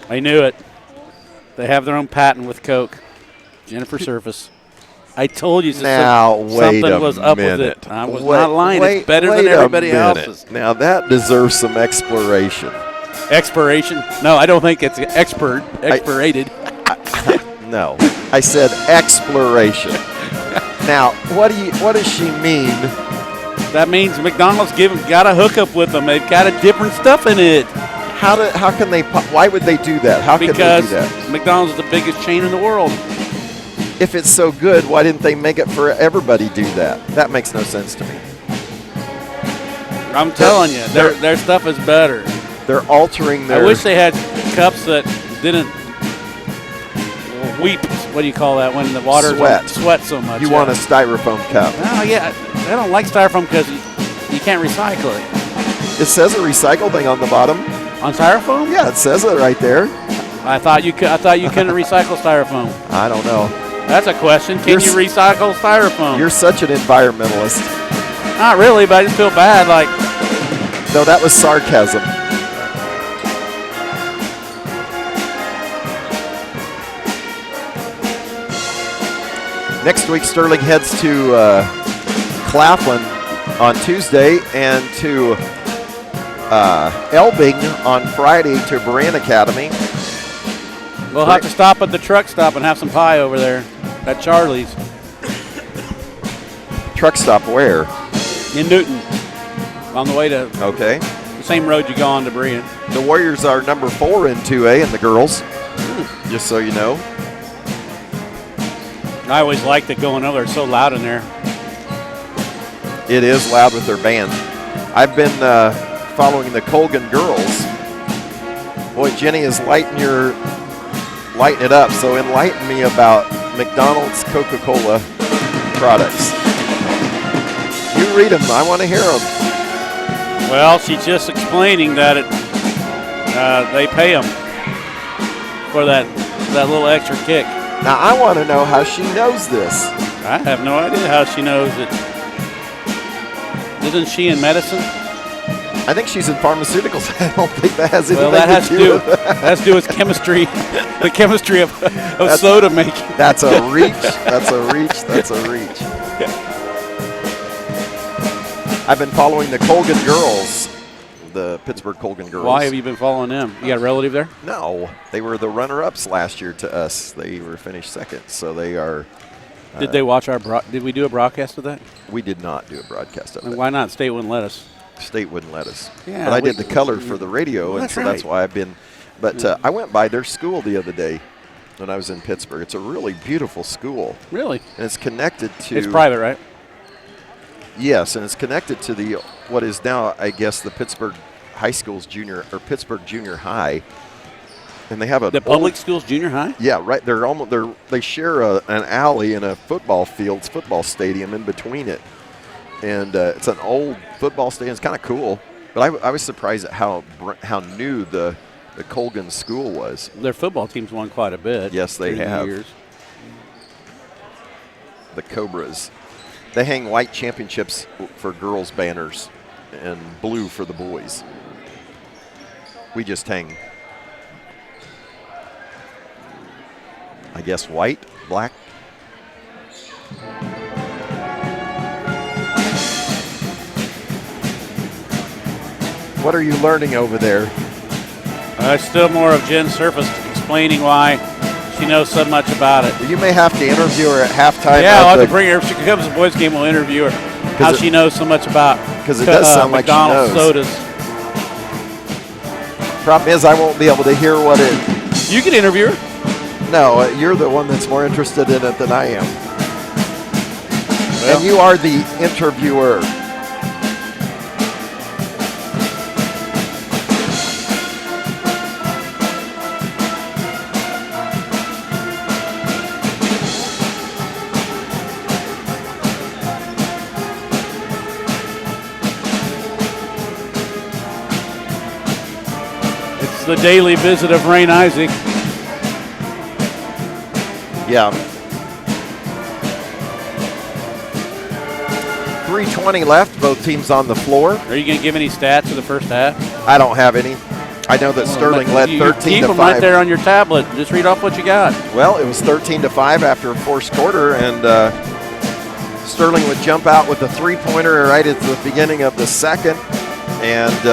I knew it. They have their own patent with Coke. Jennifer Surface. I told you Now, wait something a was up with minute. it. I was not lying. It's better than wait a everybody minute. else's. Now, that deserves some exploration. Expiration? No, I don't think it's expirated. No, I said exploration. Now, what does she mean? That means McDonald's got a hookup with them. They've got a different stuff in it. How can they? Why would they do that? How Because can they do that? McDonald's is the biggest chain in the world. If it's so good, why didn't they make it for everybody? Do that? That makes no sense to me. I'm telling you, their stuff is better. They're altering their. I wish they had cups that didn't weep. What do you call that when the water Sweat. Sweat so much? You want a styrofoam cup? Oh yeah, I don't like styrofoam because you can't recycle it. It says a recycle thing on the bottom. On styrofoam? Yeah, it says it right there. I thought you couldn't recycle styrofoam. I don't know. That's a question. Can you recycle styrofoam? You're such an environmentalist. Not really, but I just feel bad. Like, No, that was sarcasm. Next week, Sterling heads to Claflin on Tuesday and to Elbing on Friday to Beran Academy. we'll have to stop at the truck stop and have some pie over there at Charlie's Truck stop where? in Newton on the way to Okay. the same road you go on to Berean. The Warriors are number 4 in 2A in the girls, just so you know. I always liked it going over. It's so loud in there. It is loud with their band. I've been following the Colgan girls. Boy, Jenny is lighting it up. So enlighten me about McDonald's Coca-Cola products. You read them. I want to hear them. Well, she's just explaining that they pay them for that little extra kick. Now, I want to know how she knows this. I have no idea how she knows it. Isn't she in medicine? I think she's in pharmaceuticals. I don't think that has anything Well, that has to do with that has to do with chemistry, the chemistry of soda making. That's a reach. That's a reach. That's a reach. I've been following the Colgan girls, the Pittsburgh Colgan girls. Why have you been following them? You got a relative there? No, they were the runner-ups last year to us. They were finished second, so they are. Did they watch our? Did we do a broadcast of that? We did not do a broadcast of And it. why not? State wouldn't let us. State wouldn't let us. Yeah, but I did the color for the radio, and That's so that's right. why I've been. But I went by their school the other day when I was in Pittsburgh. It's a really beautiful school, Really? and it's connected to. It's private, right? Yes, and it's connected to the what is now, I guess, the Pittsburgh High School's junior or Pittsburgh Junior High, and they have a The public schools junior high? Yeah, right. They share an alley and a football stadium in between it, and it's an old football stadium. It's kind of cool, but I was surprised at how new the Colgan school was. Their football team's won quite a bit. Yes, they through the have. years. The Cobras. They hang white championships for girls banners and blue for the boys. We just hang, I guess, white, black. What are you learning over there? Still more of Jen Surface explaining why she knows so much about it. You may have to interview her at halftime. Yeah, I'll have to bring her. If she comes to the boys' game, we'll interview her. How she knows so much about because it does sound like she knows. sodas. Problem is, I won't be able to hear what it. You can interview her. No, you're the one that's more interested in it than I am. Well, and you are the interviewer. it's the daily visit of Rain Isaac. Yeah. 3:20 left, both teams on the floor. Are you going to give any stats of the first half? I don't have any. I know that Sterling led 13 keep to them 5. right there on your tablet. Just read off what you got. Well, it was 13 to 5 after a first quarter, and Sterling would jump out with a three-pointer right at the beginning of the second, and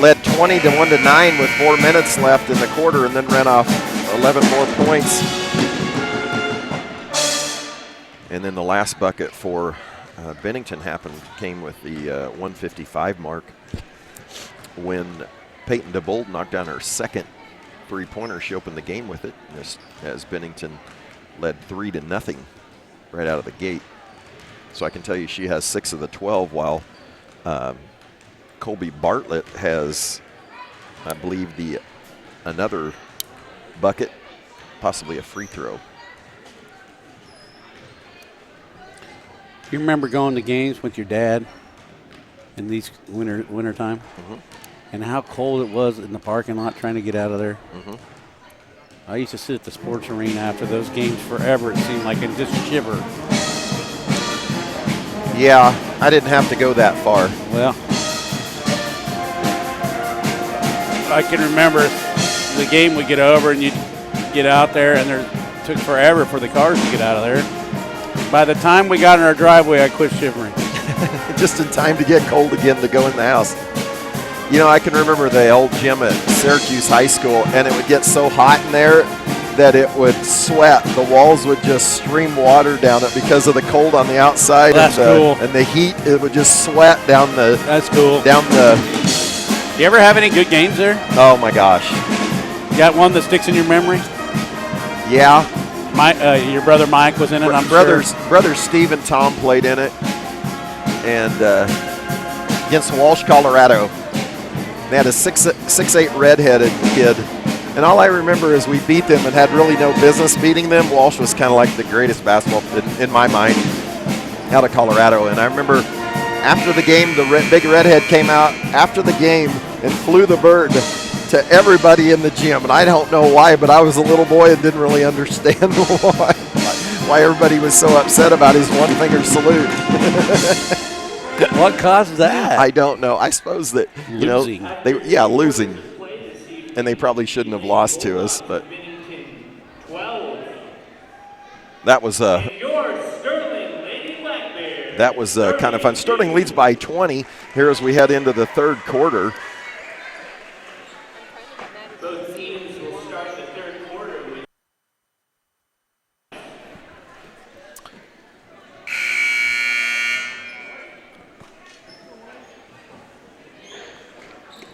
led 20-1-9 with 4 minutes left in the quarter, and then ran off 11 more points. And then the last bucket for Bennington came with the 1:55 mark when Peyton DeBold knocked down her second three-pointer. She opened the game with it as Bennington led 3-0 right out of the gate. So I can tell you she has 6 of the 12, while Colby Bartlett has, I believe, another bucket, possibly a free throw. You remember going to games with your dad in these winter time, and how cold it was in the parking lot trying to get out of there? I used to sit at the sports arena after those games forever, it seemed like, and just shiver. Yeah, I didn't have to go that far. Well, I can remember the game would get over and you'd get out there, and it took forever for the cars to get out of there. By the time we got in our driveway, I quit shivering. Just in time to get cold again to go in the house. You know, I can remember the old gym at Syracuse High School, and it would get so hot in there that it would sweat. The walls would just stream water down it because of the cold on the outside. That's cool. And the heat, it would just sweat down the. That's cool. Down the. You ever have any good games there? Oh my gosh. You got one that sticks in your memory? Yeah. Your brother Mike was in it, I'm sure. Brothers Steve and Tom played in it, and against Walsh, Colorado. They had a 6'8" redheaded kid, and all I remember is we beat them and had really no business beating them. Walsh was kind of like the greatest basketball in my mind out of Colorado, and I remember after the game, the big redhead came out after the game and flew the bird to everybody in the gym, and I don't know why, but I was a little boy and didn't really understand why everybody was so upset about his one-finger salute. What caused that? I don't know. I suppose that losing. Losing, and they probably shouldn't have lost to us, but that was kind of fun. Sterling leads by 20 here as we head into the third quarter. Both teams will start the third quarter with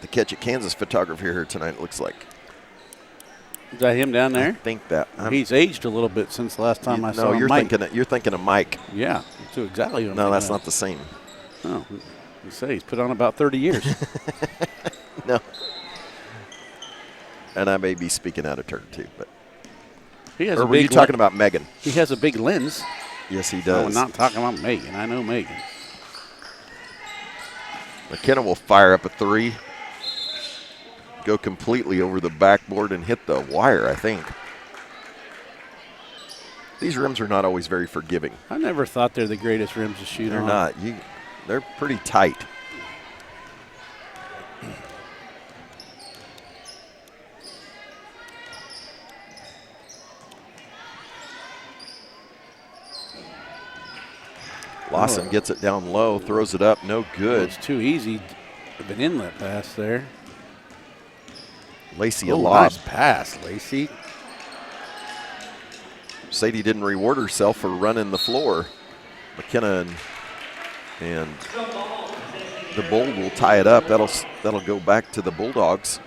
The Catch It Kansas photographer here tonight, it looks like. Is that him down there? I think that. He's aged a little bit since the last time I saw him. No, you're thinking of Mike. Yeah, that's exactly what No, that's not the same. Oh, you say he's put on about 30 years. No. And I may be speaking out of turn too, but. He has or were you talking about Megan? He has a big lens. Yes, he No, does. I'm not talking about Megan. I know Megan. McKenna will fire up a three. Go completely over the backboard and hit the wire, I think. These rims are not always very forgiving. I never thought they're the greatest rims to shoot on. They're not. They're pretty tight. Lawson gets it down low, throws it up, no good. It's too easy of an inlet pass there. Lacey Oh, a lob. nice pass, Lacey. Sadie didn't reward herself for running the floor. McKenna and the Bull will tie it up. That'll go back to the Bulldogs.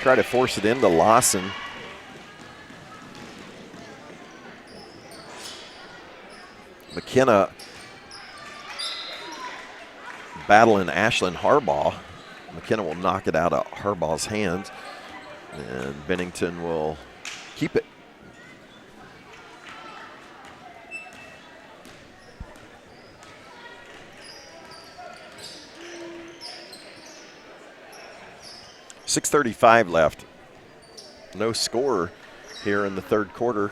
Try to force it into Lawson. McKenna battling Ashlyn Harbaugh. McKenna will knock it out of Harbaugh's hands, and Bennington will keep it. .6:35 left. No score here in the third quarter.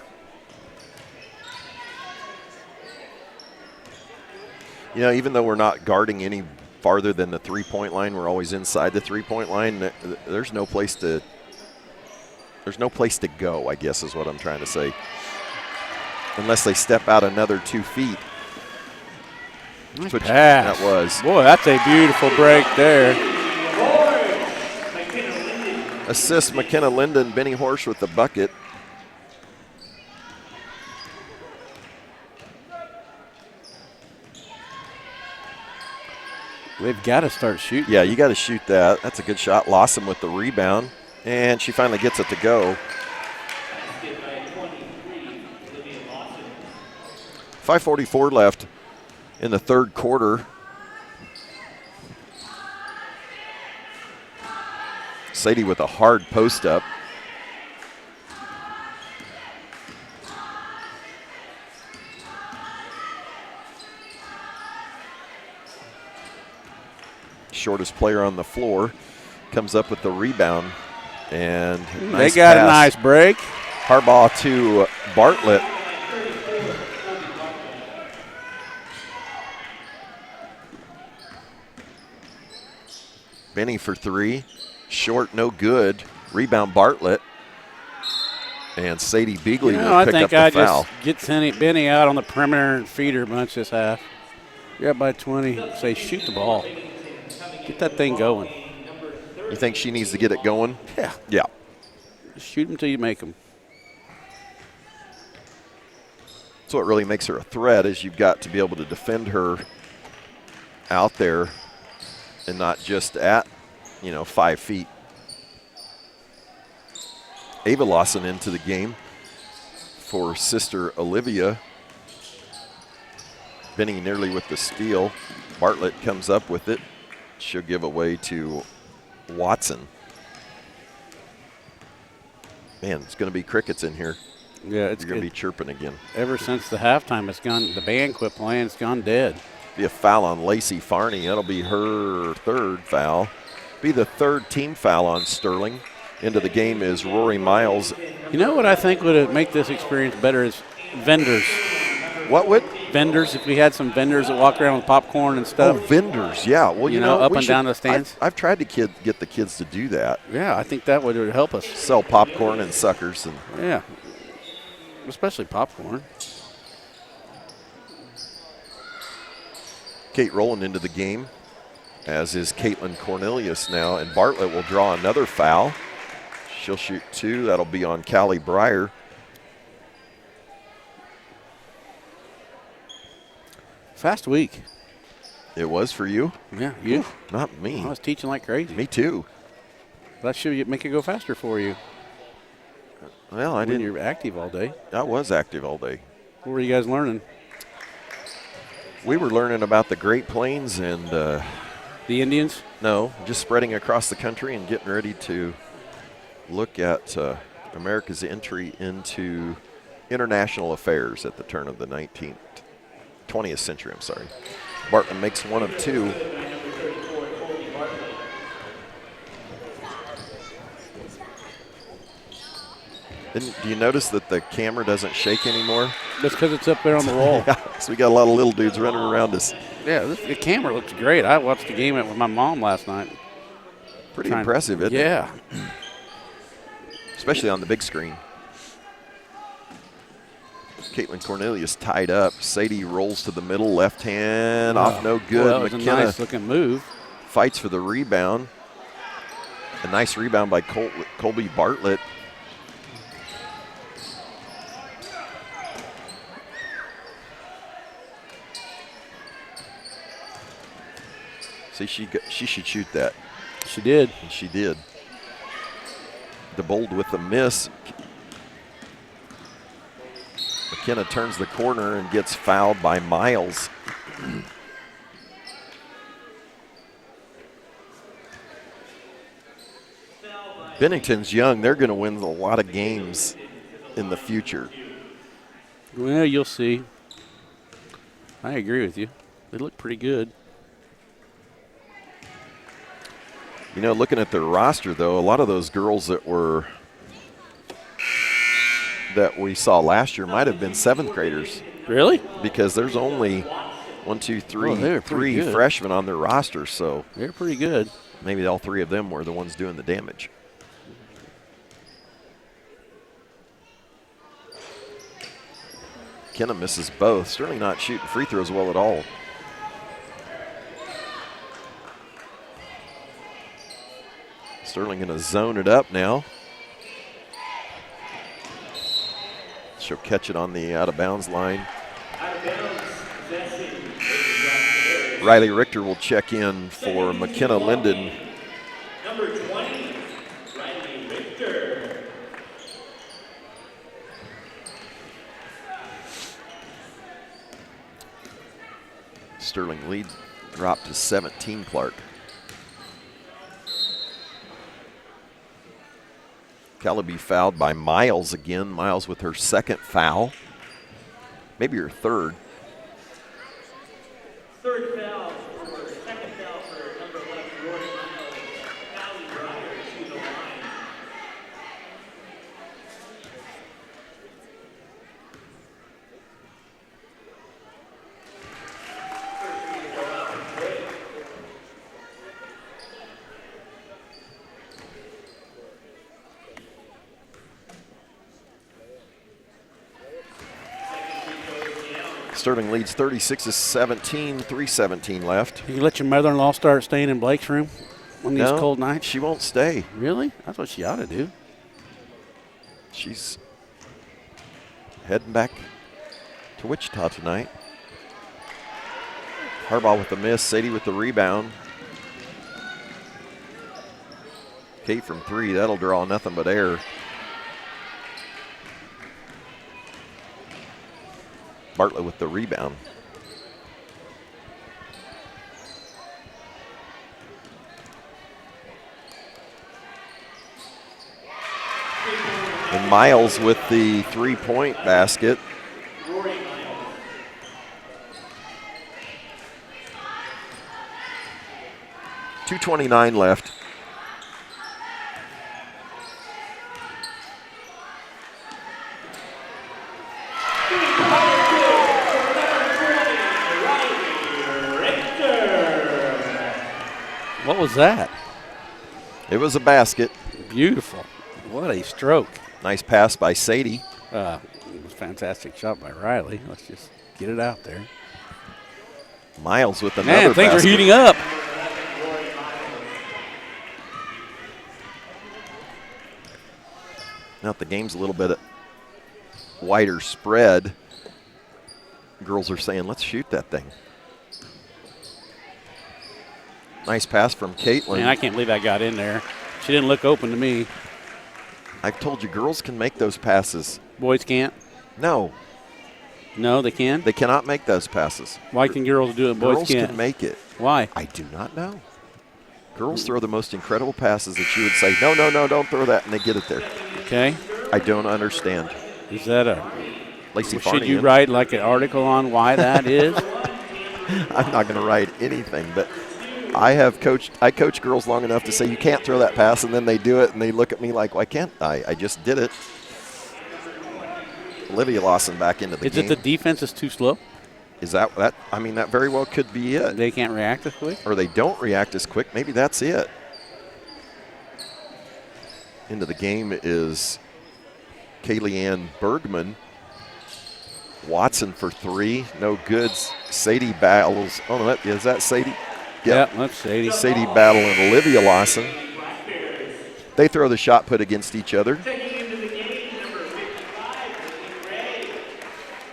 You know, even though we're not guarding any farther than the three-point line, we're always inside the three-point line. There's no place to go, I guess is what I'm trying to say. Unless they step out another 2 feet. Nice Which pass. that was. Boy, that's a beautiful break there. Assist McKenna Linden, Benny Horsch with the bucket. They've got to start shooting. Yeah, you got to shoot that. That's a good shot. Lawson with the rebound, and she finally gets it to go. 5:44 left in the third quarter. Sadie with a hard post up. Shortest player on the floor comes up with the rebound, and they got a nice break. Harbaugh to Bartlett. Benny for three. Short, no good. Rebound Bartlett. And Sadie Beagley will pick up the foul. I think I just get Benny out on the perimeter and feed her a bunch this half. You're up by 20. Say, shoot the ball. Get that thing going. You think she needs to get it going? Yeah. Yeah. Shoot them till you make them. So what really makes her a threat is you've got to be able to defend her out there and not just at, 5 feet. Ava Lawson into the game for sister Olivia. Benny nearly with the steal. Bartlett comes up with it. She'll give away to Watson. Man, it's going to be crickets in here. Yeah, it's You're going to be chirping again. Ever since the halftime, the band quit playing, it's gone dead. Be a foul on Lacey Farney. That'll be her third foul. Be the third team foul on Sterling. Into the game is Rory Miles. You know what I think would make this experience better is vendors. What would? Vendors, if we had some vendors that walk around with popcorn and stuff. Oh, vendors, yeah. Well, you know up and down the stands. I've tried to get the kids to do that. Yeah, I think that would help us. Sell popcorn and suckers. Yeah, especially popcorn. Kate Rowland into the game, as is Caitlin Cornelius now, and Bartlett will draw another foul. She'll shoot two. That'll be on Callie Breyer. Fast week. It was for you? Yeah, you? Oof, not me. I was teaching like crazy. Me too. That should make it go faster for you. Well, I didn't. You're active all day. I was active all day. What were you guys learning? We were learning about the Great Plains and the Indians? No, just spreading across the country and getting ready to look at America's entry into international affairs at the turn of the 20th century, I'm sorry. Bartlett makes one of two. Do you notice that the camera doesn't shake anymore? That's because it's up there on the wall. Yeah, so we got a lot of little dudes running around us. Yeah, the camera looks great. I watched the game with my mom last night. Pretty impressive, isn't it? Yeah. Especially on the big screen. Caitlin Cornelius tied up. Sadie rolls to the middle, left hand, off no good. Well, that was McKenna a nice-looking move. Fights for the rebound. A nice rebound by Colby Bartlett. See, she should shoot that. She did. And she did. DeBold with the miss. McKenna turns the corner and gets fouled by Miles. Bennington's young. They're going to win a lot of games in the future. Well, you'll see. I agree with you. They look pretty good. You know, looking at their roster, though, a lot of those girls that we saw last year might have been seventh graders. Really? Because there's only three freshmen on their roster, so they're pretty good. Maybe all three of them were the ones doing the damage. Kenna misses both. Sterling not shooting free throws well at all. Sterling going to zone it up now. She'll catch it on the out-of-bounds line. Riley Richter will check in for McKenna Linden. Number 20, Riley Richter. Sterling lead dropped to 17, Clark. Calaby fouled by Miles again. Miles with her second foul. Maybe her third. Third foul, or second foul for number 11, Jordan Miles. Callie Breyer to the line. Sterling leads 36-17, 3:17 left. You let your mother-in-law start staying in Blake's room on these cold nights? She won't stay. Really? That's what she ought to do. She's heading back to Wichita tonight. Harbaugh with the miss, Sadie with the rebound. Kate from three, that'll draw nothing but air. Bartlett with the rebound. And Miles with the three-point basket. .229 left. What was that? It was a basket. Beautiful. What a stroke. Nice pass by Sadie. It was a fantastic shot by Riley. Let's just get it out there. Miles with another Man, things basket. are heating up. Now that the game's a little bit wider spread, girls are saying, let's shoot that thing. Nice pass from Caitlin. Man, I can't believe I got in there. She didn't look open to me. I've told you, girls can make those passes. Boys can't? No. No, they can? They cannot make those passes. Why can girls do it and boys girls can't? Can make it. Why? I do not know. Girls throw the most incredible passes that you would say, no, no, no, don't throw that, and they get it there. Okay. I don't understand. Is that a... Lacey Should you write like an article on why that is? I'm not going to write anything, but I coach girls long enough to say you can't throw that pass, and then they do it, and they look at me like, why can't I? I just did it. Olivia Lawson back into the game. Is it the defense is too slow? Is that? I mean, that very well could be it. They can't react as quick? Or they don't react as quick. Maybe that's it. Into the game is Kaylee Ann Bergman. Watson for 3. No good. Sadie battles. Oh, no, is that Sadie? Yeah, that's Sadie. Sadie battling Olivia Lawson. They throw the shot put against each other.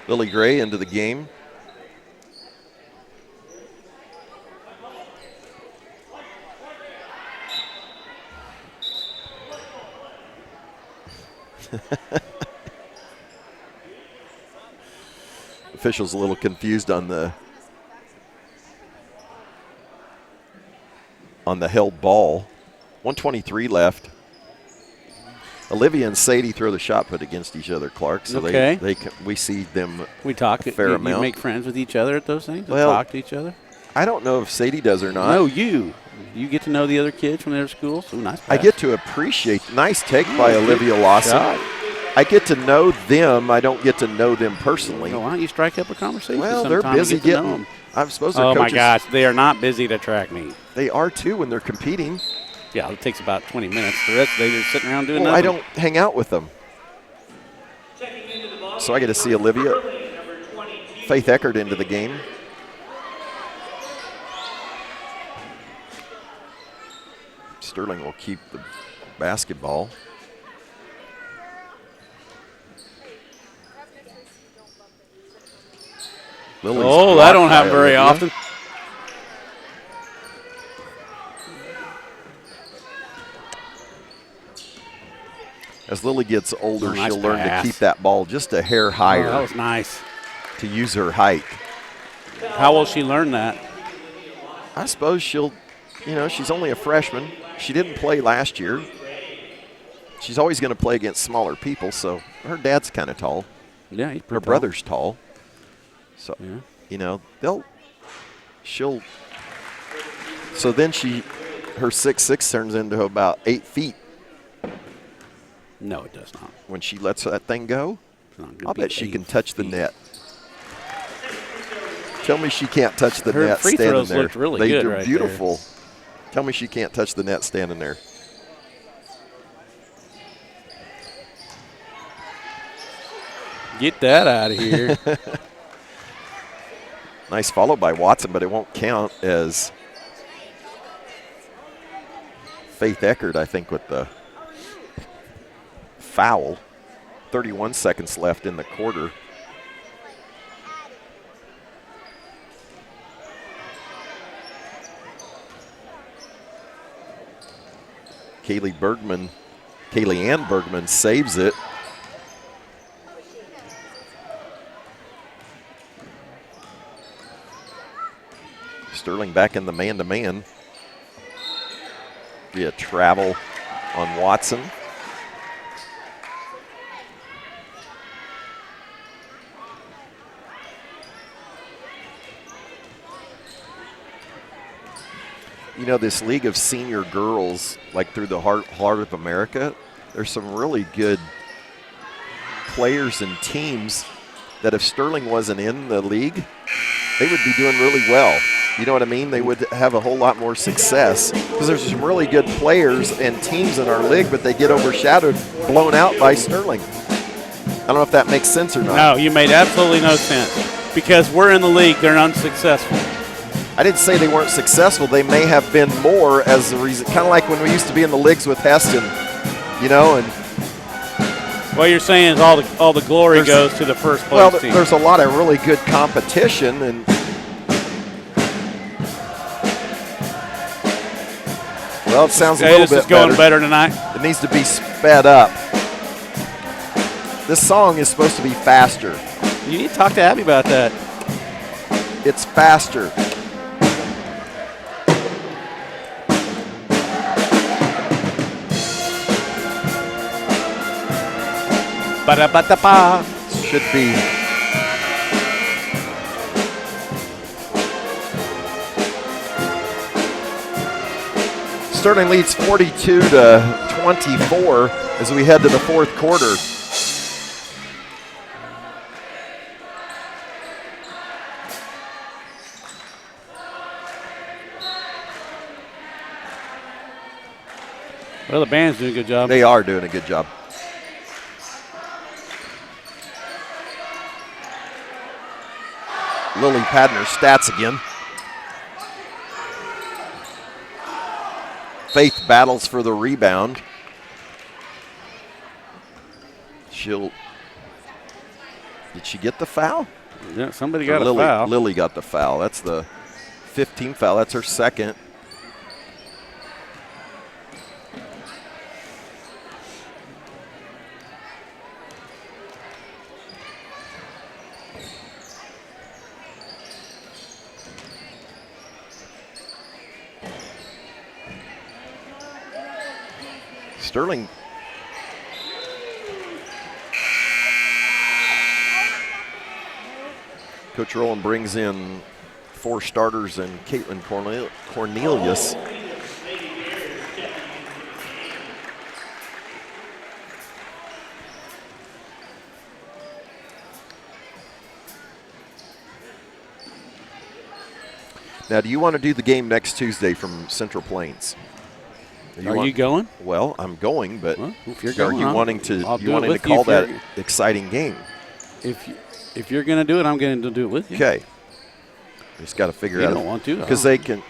Lily Gray into the game. Officials a little confused on the held ball. 1:23 left. Olivia and Sadie throw the shot put against each other, Clark. So we see them. We talk a fair amount. You make friends with each other at those things. Well, talk to each other. I don't know if Sadie does or not. No, you get to know the other kids from their schools. So nice. I get to appreciate. Nice take by Olivia Lawson. Shot. I get to know them. I don't get to know them personally. Well, why don't you strike up a conversation? Well, they're busy getting them. I'm supposed to. Oh my gosh, they are not busy to track meet. They are too when they're competing. Yeah, it takes about 20 minutes. The rest they're just sitting around doing nothing. I don't hang out with them. So I get to see Olivia. Faith Eckert into the game. Sterling will keep the basketball. Lily's that don't happen very often. As Lily gets older, nice she'll learn to pass. keep that ball just a hair higher. That was nice. To use her height. How will she learn that? I suppose she'll, she's only a freshman. She didn't play last year. She's always going to play against smaller people, so her dad's kind of tall. Yeah, he's pretty her tall. brother's tall. So, yeah. she'll. So then her 6'6" turns into about 8 feet. No, it does not. When she lets that thing go, I'll bet she can touch the net. Tell me she can't touch the net free standing throws there. looked really good They're right beautiful. Tell me she can't touch the net standing there. Get that out of here. Nice follow by Watson, but it won't count as Faith Eckert, I think, with the foul. 31 seconds left in the quarter. Kaylee Ann Bergman saves it. Sterling back in the man-to-man. Via travel on Watson. This league of senior girls, like through the heart of America, there's some really good players and teams that if Sterling wasn't in the league, they would be doing really well. You know what I mean? They would have a whole lot more success because there's some really good players and teams in our league, but they get overshadowed, blown out by Sterling. I don't know if that makes sense or not. No, you made absolutely no sense because we're in the league. They're unsuccessful. I didn't say they weren't successful. They may have been more as a reason. Kind of like when we used to be in the leagues with Heston, and what you're saying is all the glory goes to the first place team. There's a lot of really good competition, and it sounds a little bit better. This is going better tonight. It needs to be sped up. This song is supposed to be faster. You need to talk to Abby about that. It's faster. Ba-da-ba-da-ba. Should be. Sterling leads 42-24 as we head to the fourth quarter. Well, the band's doing a good job. They are doing a good job. Lily Padner stats again. Faith battles for the rebound. Did she get the foul? Yeah, somebody got Lily, a foul. Lily got the foul. That's the 15th foul. That's her second. Sterling Coach Rowland brings in 4 starters and Caitlin Cornelius. Now, do you want to do the game next Tuesday from Central Plains? Are you going? Well, I'm going, but well, if you're are going, you wanting to call that exciting game? If you're going to do it, I'm going to do it with you. Okay. Just got to figure out. You don't want to, because they can.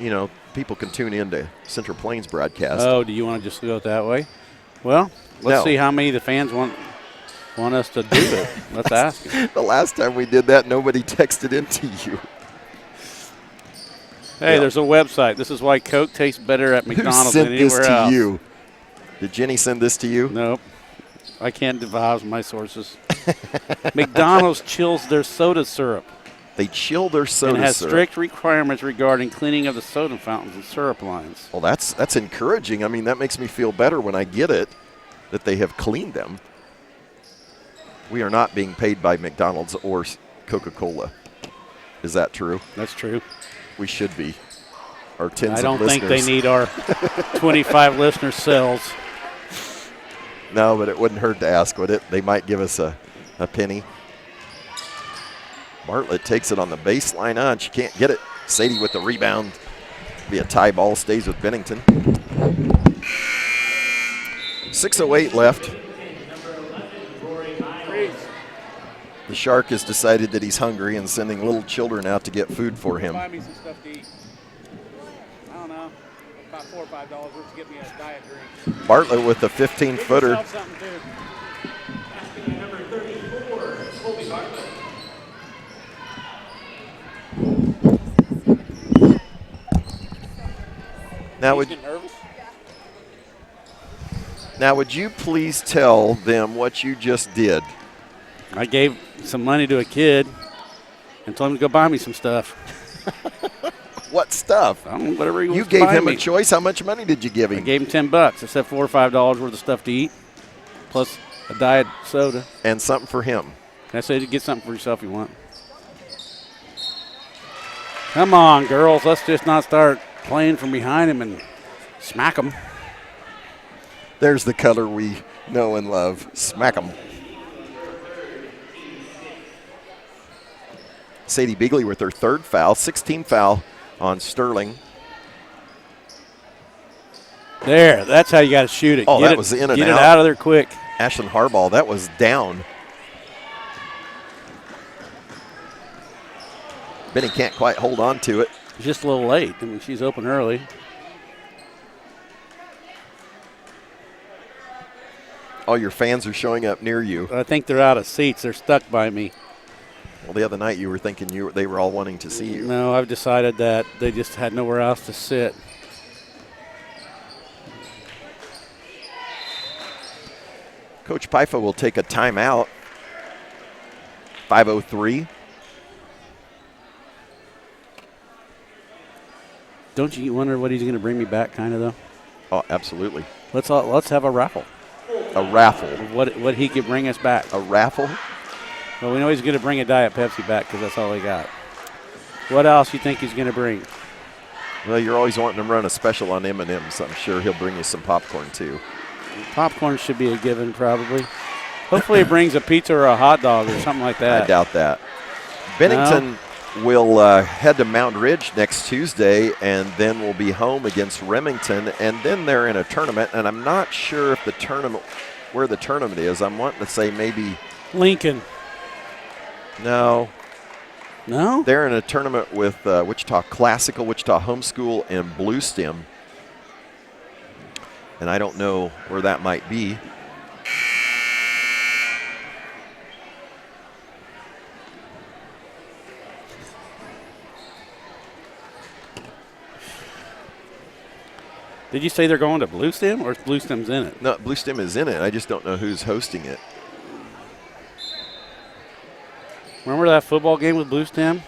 People can tune into Central Plains broadcast. Oh, do you want to just go it that way? Well, let's see how many the fans want us to do it. Let's ask them. The last time we did that, nobody texted into you. Hey, there's a website. This is why Coke tastes better at McDonald's than anywhere else. Who sent this to you? Did Jenny send this to you? Nope. I can't divulge my sources. McDonald's chills their soda syrup. They chill their soda syrup. And has strict requirements regarding cleaning of the soda fountains and syrup lines. Well, that's encouraging. I mean, that makes me feel better when I get it, that they have cleaned them. We are not being paid by McDonald's or Coca-Cola. Is that true? That's true. We should be. Our tens I don't of listeners. think they need our 25 listener cells. No, but it wouldn't hurt to ask, would it? They might give us a penny. Bartlett takes it on the baseline on. She can't get it. Sadie with the rebound. Be a tie ball. Stays with Bennington. 6:08 left. The Shark has decided that he's hungry and sending little children out to get food for him. Buy me some stuff to eat. I don't know. About $4 or $5 worth to get me a diet drink. Bartlett with a 15-footer. Number 34, Colby Bartlett. Now, would you please tell them what you just did? I gave some money to a kid and told him to go buy me some stuff. What stuff? I don't know, whatever he wants You to gave buy him me. a choice. How much money did you give him? I gave him $10. I said $4 or $5 worth of stuff to eat, plus a diet soda. And something for him. And I said, get something for yourself if you want. Come on, girls. Let's just not start playing from behind him and smack him. There's the color we know and love. Smack him. Sadie Beagley with her third foul, 16th foul on Sterling. There, that's how you got to shoot it. Oh, that was in and out. Get it out of there quick. Ashlyn Harbaugh, that was down. Benny can't quite hold on to it. Just a little late. I mean, she's open early. All your fans are showing up near you. I think they're out of seats. They're stuck by me. Well, the other night you were thinking they were all wanting to see you. No, I've decided that they just had nowhere else to sit. Coach Paifa will take a timeout. 5:03. Don't you wonder what he's going to bring me back, kind of, though? Oh, absolutely. Let's have a raffle. A raffle. What he could bring us back. A raffle? Well, we know he's going to bring a Diet Pepsi back because that's all he got. What else you think he's going to bring? Well, you're always wanting to run a special on M&M's. I'm sure he'll bring you some popcorn, too. Popcorn should be a given, probably. Hopefully he brings a pizza or a hot dog or something like that. I doubt that. Bennington will head to Mount Ridge next Tuesday, and then will be home against Remington, and then they're in a tournament, and I'm not sure if where the tournament is. I'm wanting to say maybe Lincoln. No. No? They're in a tournament with Wichita Classical, Wichita Homeschool, and Blue Stem. And I don't know where that might be. Did you say they're going to Blue Stem, or Blue Stem's in it? No, Blue Stem is in it. I just don't know who's hosting it. Remember that football game with Blue Stem?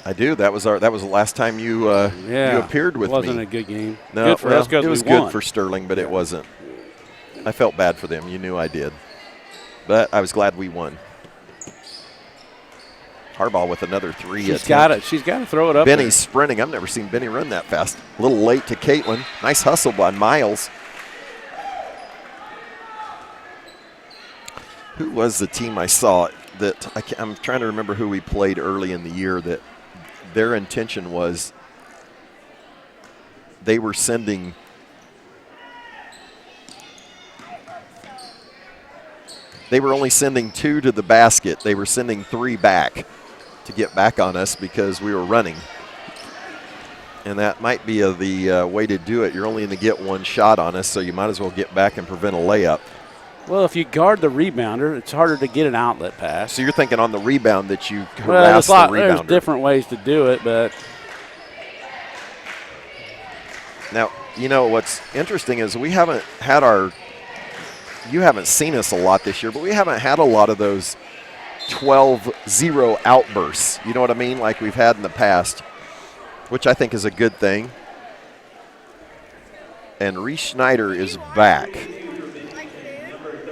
I do. That was the last time you appeared with me. It wasn't a good game. No, good for us because it was we won. good for Sterling, but it wasn't. I felt bad for them. You knew I did. But I was glad we won. Harbaugh with another 3. She's got it. She's got to throw it up. Benny's sprinting. I've never seen Benny run that fast. A little late to Caitlin. Nice hustle by Miles. Who was the team I saw that I'm trying to remember who we played early in the year that their intention was they were sending only sending 2 to the basket. They were sending 3 back to get back on us because we were running. And that might be the way to do it. You're only going to get 1 shot on us, so you might as well get back and prevent a layup. Well, if you guard the rebounder, it's harder to get an outlet pass. So you're thinking on the rebound that you harass the rebounder. There's different ways to do it, but. Now, you know, what's interesting is we haven't had you haven't seen us a lot this year, but we haven't had a lot of those 12-0 outbursts. You know what I mean? Like we've had in the past, which I think is a good thing. And Reese Schneider is back.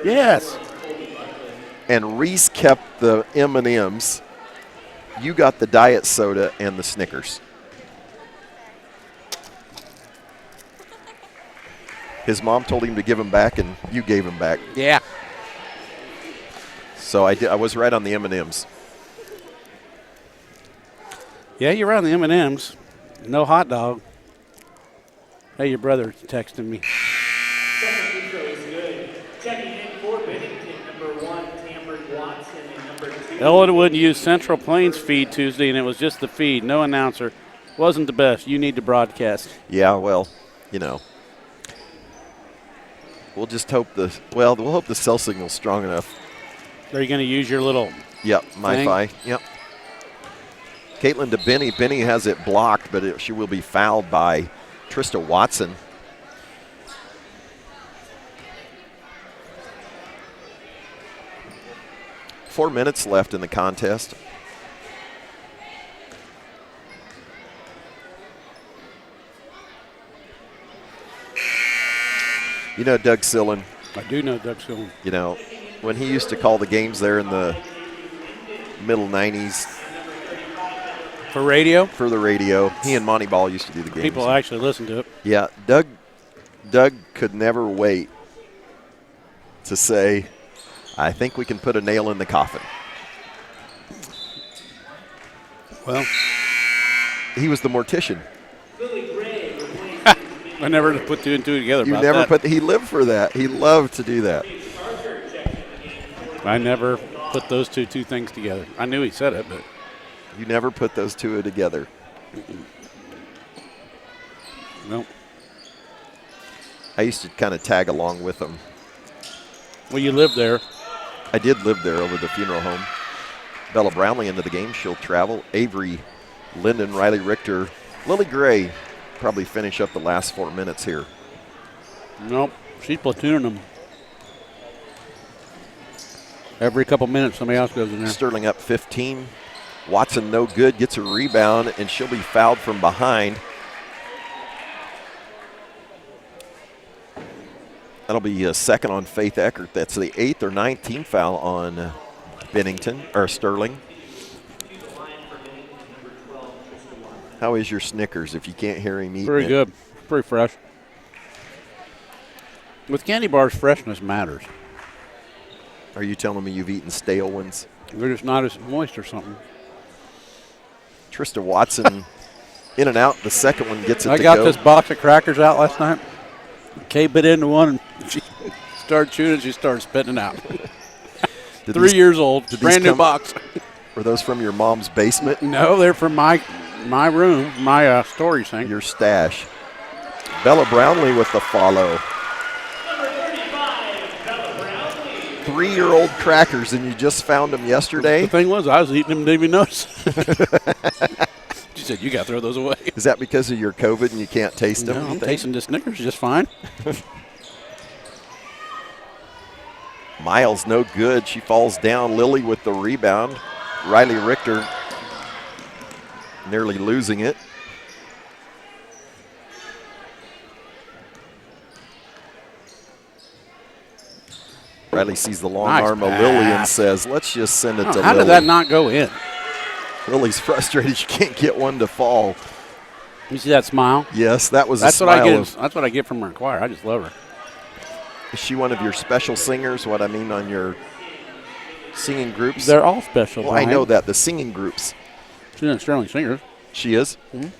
Yes. And Reese kept the M&Ms. You got the diet soda and the Snickers. His mom told him to give him back, and you gave him back. Yeah. So I was right on the M&Ms. Yeah, you're right on the M&Ms. No hot dog. Hey, your brother's texting me. Second free throw is good. Checking in for Bennington, number 1, Cameron Watson, and number 2. Elwood used Central Plains feed Tuesday, and it was just the feed, no announcer. Wasn't the best. You need to broadcast. Yeah, well, you know. We'll just hope we'll hope the cell signal's strong enough. Are you going to use your little MiFi. Yep. Caitlin to Benny. Benny has it blocked, but she will be fouled by Trista Watson. Four minutes left in the contest. You know Doug Sillen. I do know Doug Sillen. You know, when he used to call the games there in the middle 90s. For radio? For the radio. He and Monty Ball used to do the games. People actually listen to it. Yeah, Doug could never wait to say, I think we can put a nail in the coffin. Well. He was the mortician. I never put 2 and 2 together. He lived for that. He loved to do that. I never put those two things together. I knew he said it, but. You never put those 2 together. Nope. I used to kind of tag along with him. Well, you lived there. I did live there over the funeral home. Bella Brownlee into the game. She'll travel. Avery, Linden, Riley Richter, Lily Gray probably finish up the last 4 minutes here. Nope. She's platooning them. Every couple minutes, somebody else goes in there. Sterling up 15. Watson no good. Gets a rebound, and she'll be fouled from behind. That'll be a second on Faith Eckert. That's the 8th or 9th team foul on Bennington, or Sterling. How is your Snickers if you can't hear him eating Very it? good. Pretty fresh. With candy bars, freshness matters. Are you telling me you've eaten stale ones? They're just not as moist or something. Trista Watson in and out. The second one gets it I to got go. this box of crackers out last night. Kay bit into one, and she started chewing it. She started spitting it out. Did 3 these- years old, did these brand new come- box. Were those from your mom's basement? No, they're from my room, my storage sink. Your stash. Bella Brownlee with the follow. Number 35, Bella Brownlee. 3-year-old crackers, and you just found them yesterday? The thing was, I was eating them, didn't even notice. She said, "You got to throw those away." Is that because of your COVID and you can't taste them? No, you I'm think? tasting the Snickers just fine. Miles, no good. She falls down. Lily with the rebound. Riley Richter nearly losing it. Riley sees the long Nice arm of Lily and pass. says, let's just send it to How Lily. did that not go in? Lily's frustrated she can't get one to fall. You see that smile? Yes, that was That's a what I smile get. of, That's what I get from her choir. I just love her. is she one of your special singers? What I mean on your singing groups? They're all special. Well, I Brian. know that. The singing groups. She's in Sterling Singers. She is? Mhm.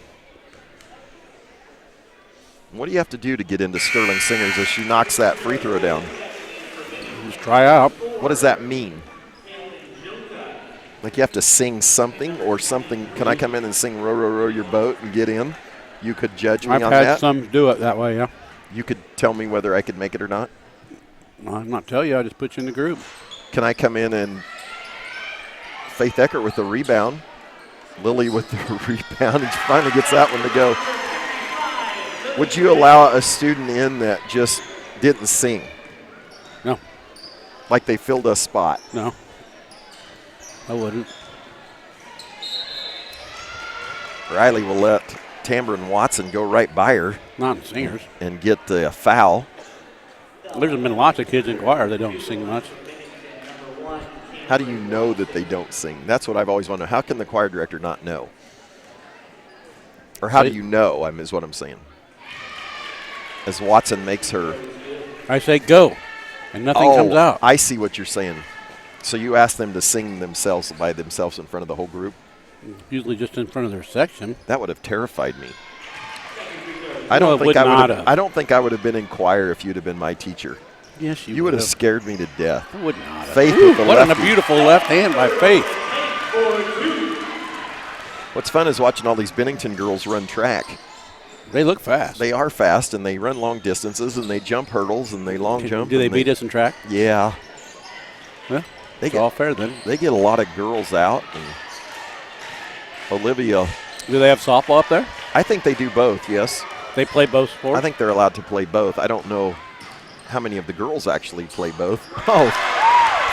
What do you have to do to get into Sterling Singers as she knocks that free throw down? Just try out. What does that mean? Like you have to sing something or something. Can I come in and sing Row, Row, Row Your Boat and get in? You could judge me I've on had that? some do it that way, yeah. You could tell me whether I could make it or not? I'll not tell you. I just put you in the group. Can I come in and Faith Eckert with the rebound? Lily with the rebound, and she finally gets that one to go. Would you allow a student in that just didn't sing? No, Like they filled a spot? no. I wouldn't. Riley will let Tamron Watson go right by her Not in singers. and get a foul. There's been lots of kids in choir that don't sing much. How do you know that they don't sing? That's what I've always wanted. How can the choir director not know? Or how do you know, is what I'm saying. As Watson makes her. I say go, and nothing comes out. I see what you're saying. So you ask them to sing themselves by themselves in front of the whole group? Usually just in front of their section. That would have terrified me. No, it would not have. I don't think I would have been in choir if you'd have been my teacher. Yes, You would have scared me to death. I would not have. Faith Ooh, with the what a lefty. beautiful left hand by Faith. What's fun is watching all these Bennington girls run track. They look fast. They are fast, and they run long distances, and they jump hurdles, and they long jump. Do they and beat us in track? Yeah. Yeah, They it's get, all fair then. they get a lot of girls out. And Olivia, Do they have softball up there? I think they do both, yes. They play both sports? I think they're allowed to play both. I don't know how many of the girls actually play both. Oh,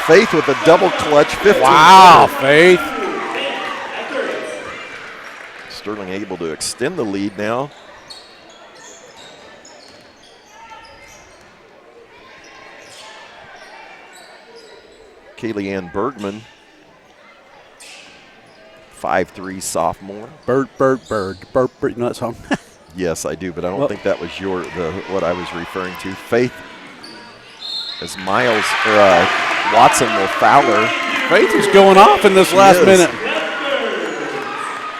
Faith with a double clutch 15. Wow, Faith. Sterling able to extend the lead now. Kaylee Ann Bergman, 5'3" sophomore. Bird, bird, bird, bird, bird. You know that song? Yes, I do, but I don't Well- think that was what I was referring to. Faith, as Watson will foul her. Faith is going off in this She last is. minute.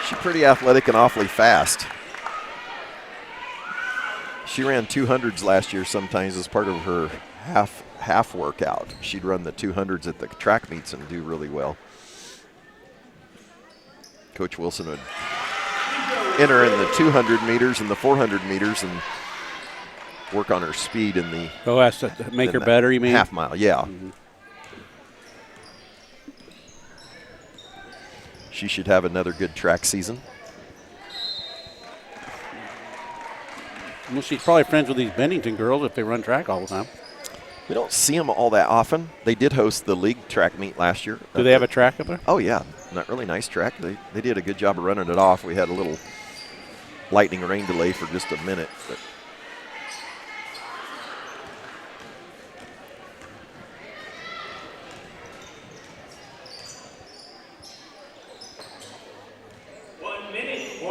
She's pretty athletic and awfully fast. She ran 200s last year sometimes as part of her half workout. She'd run the 200s at the track meets and do really well. Coach Wilson would enter in the 200 meters and the 400 meters and work on her speed in the Oh, that's to make her in the better, you mean? half mile. Yeah. She should have another good track season. Well, she's probably friends with these Bennington girls if they run track all the time. We don't see them all that often. They did host the league track meet last year. Do they have a track up there? Oh, yeah. Not really nice track. They did a good job of running it off. We had a little lightning rain delay for just a minute. But One minute.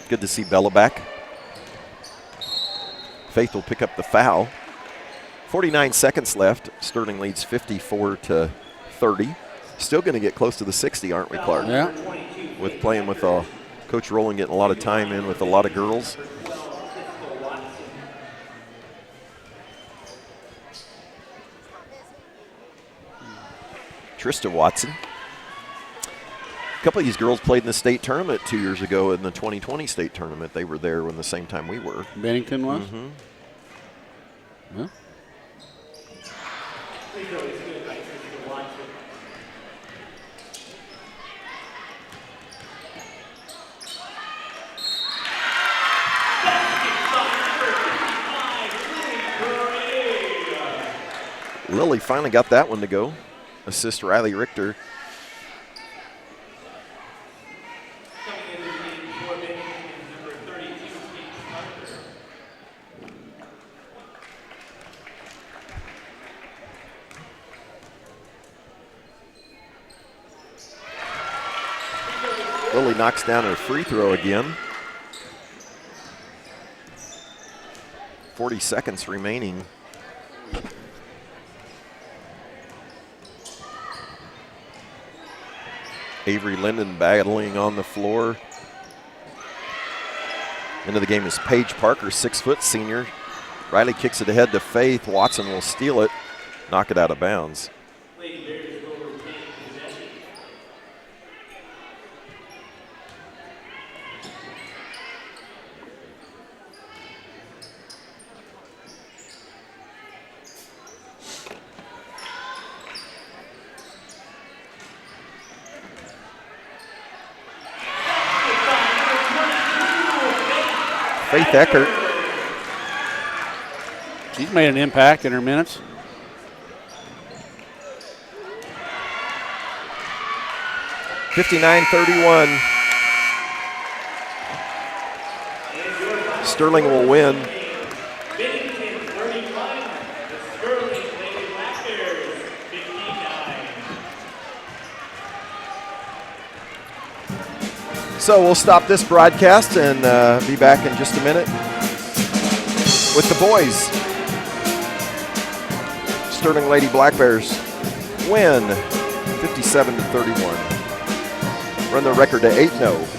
Good to see Bella back. Faith will pick up the foul. 49 seconds left. Sterling leads 54-30. Still going to get close to the 60, aren't we, Clark? Yeah. With playing with Coach Rowland getting a lot of time in with a lot of girls. Trista Watson. A couple of these girls played in the state tournament 2 years ago in the 2020 state tournament. They were there when the same time we were. Bennington was? Mm-hmm. Yeah. Lily finally got that one to go. Assist Riley Richter. Lily knocks down her free throw again. 40 seconds remaining. Avery Linden battling on the floor. Into the game is Paige Parker, 6-foot senior. Riley kicks it ahead to Faith. Watson will steal it, knock it out of bounds. Faith Eckert. She's made an impact in her minutes. (59-31). Sterling will win. Bennington 31, the Sterling Lady Black Bears 59. So we'll stop this broadcast and be back in just a minute with the boys. Sterling Lady Black Bears win 57-31. Run their record to 8-0.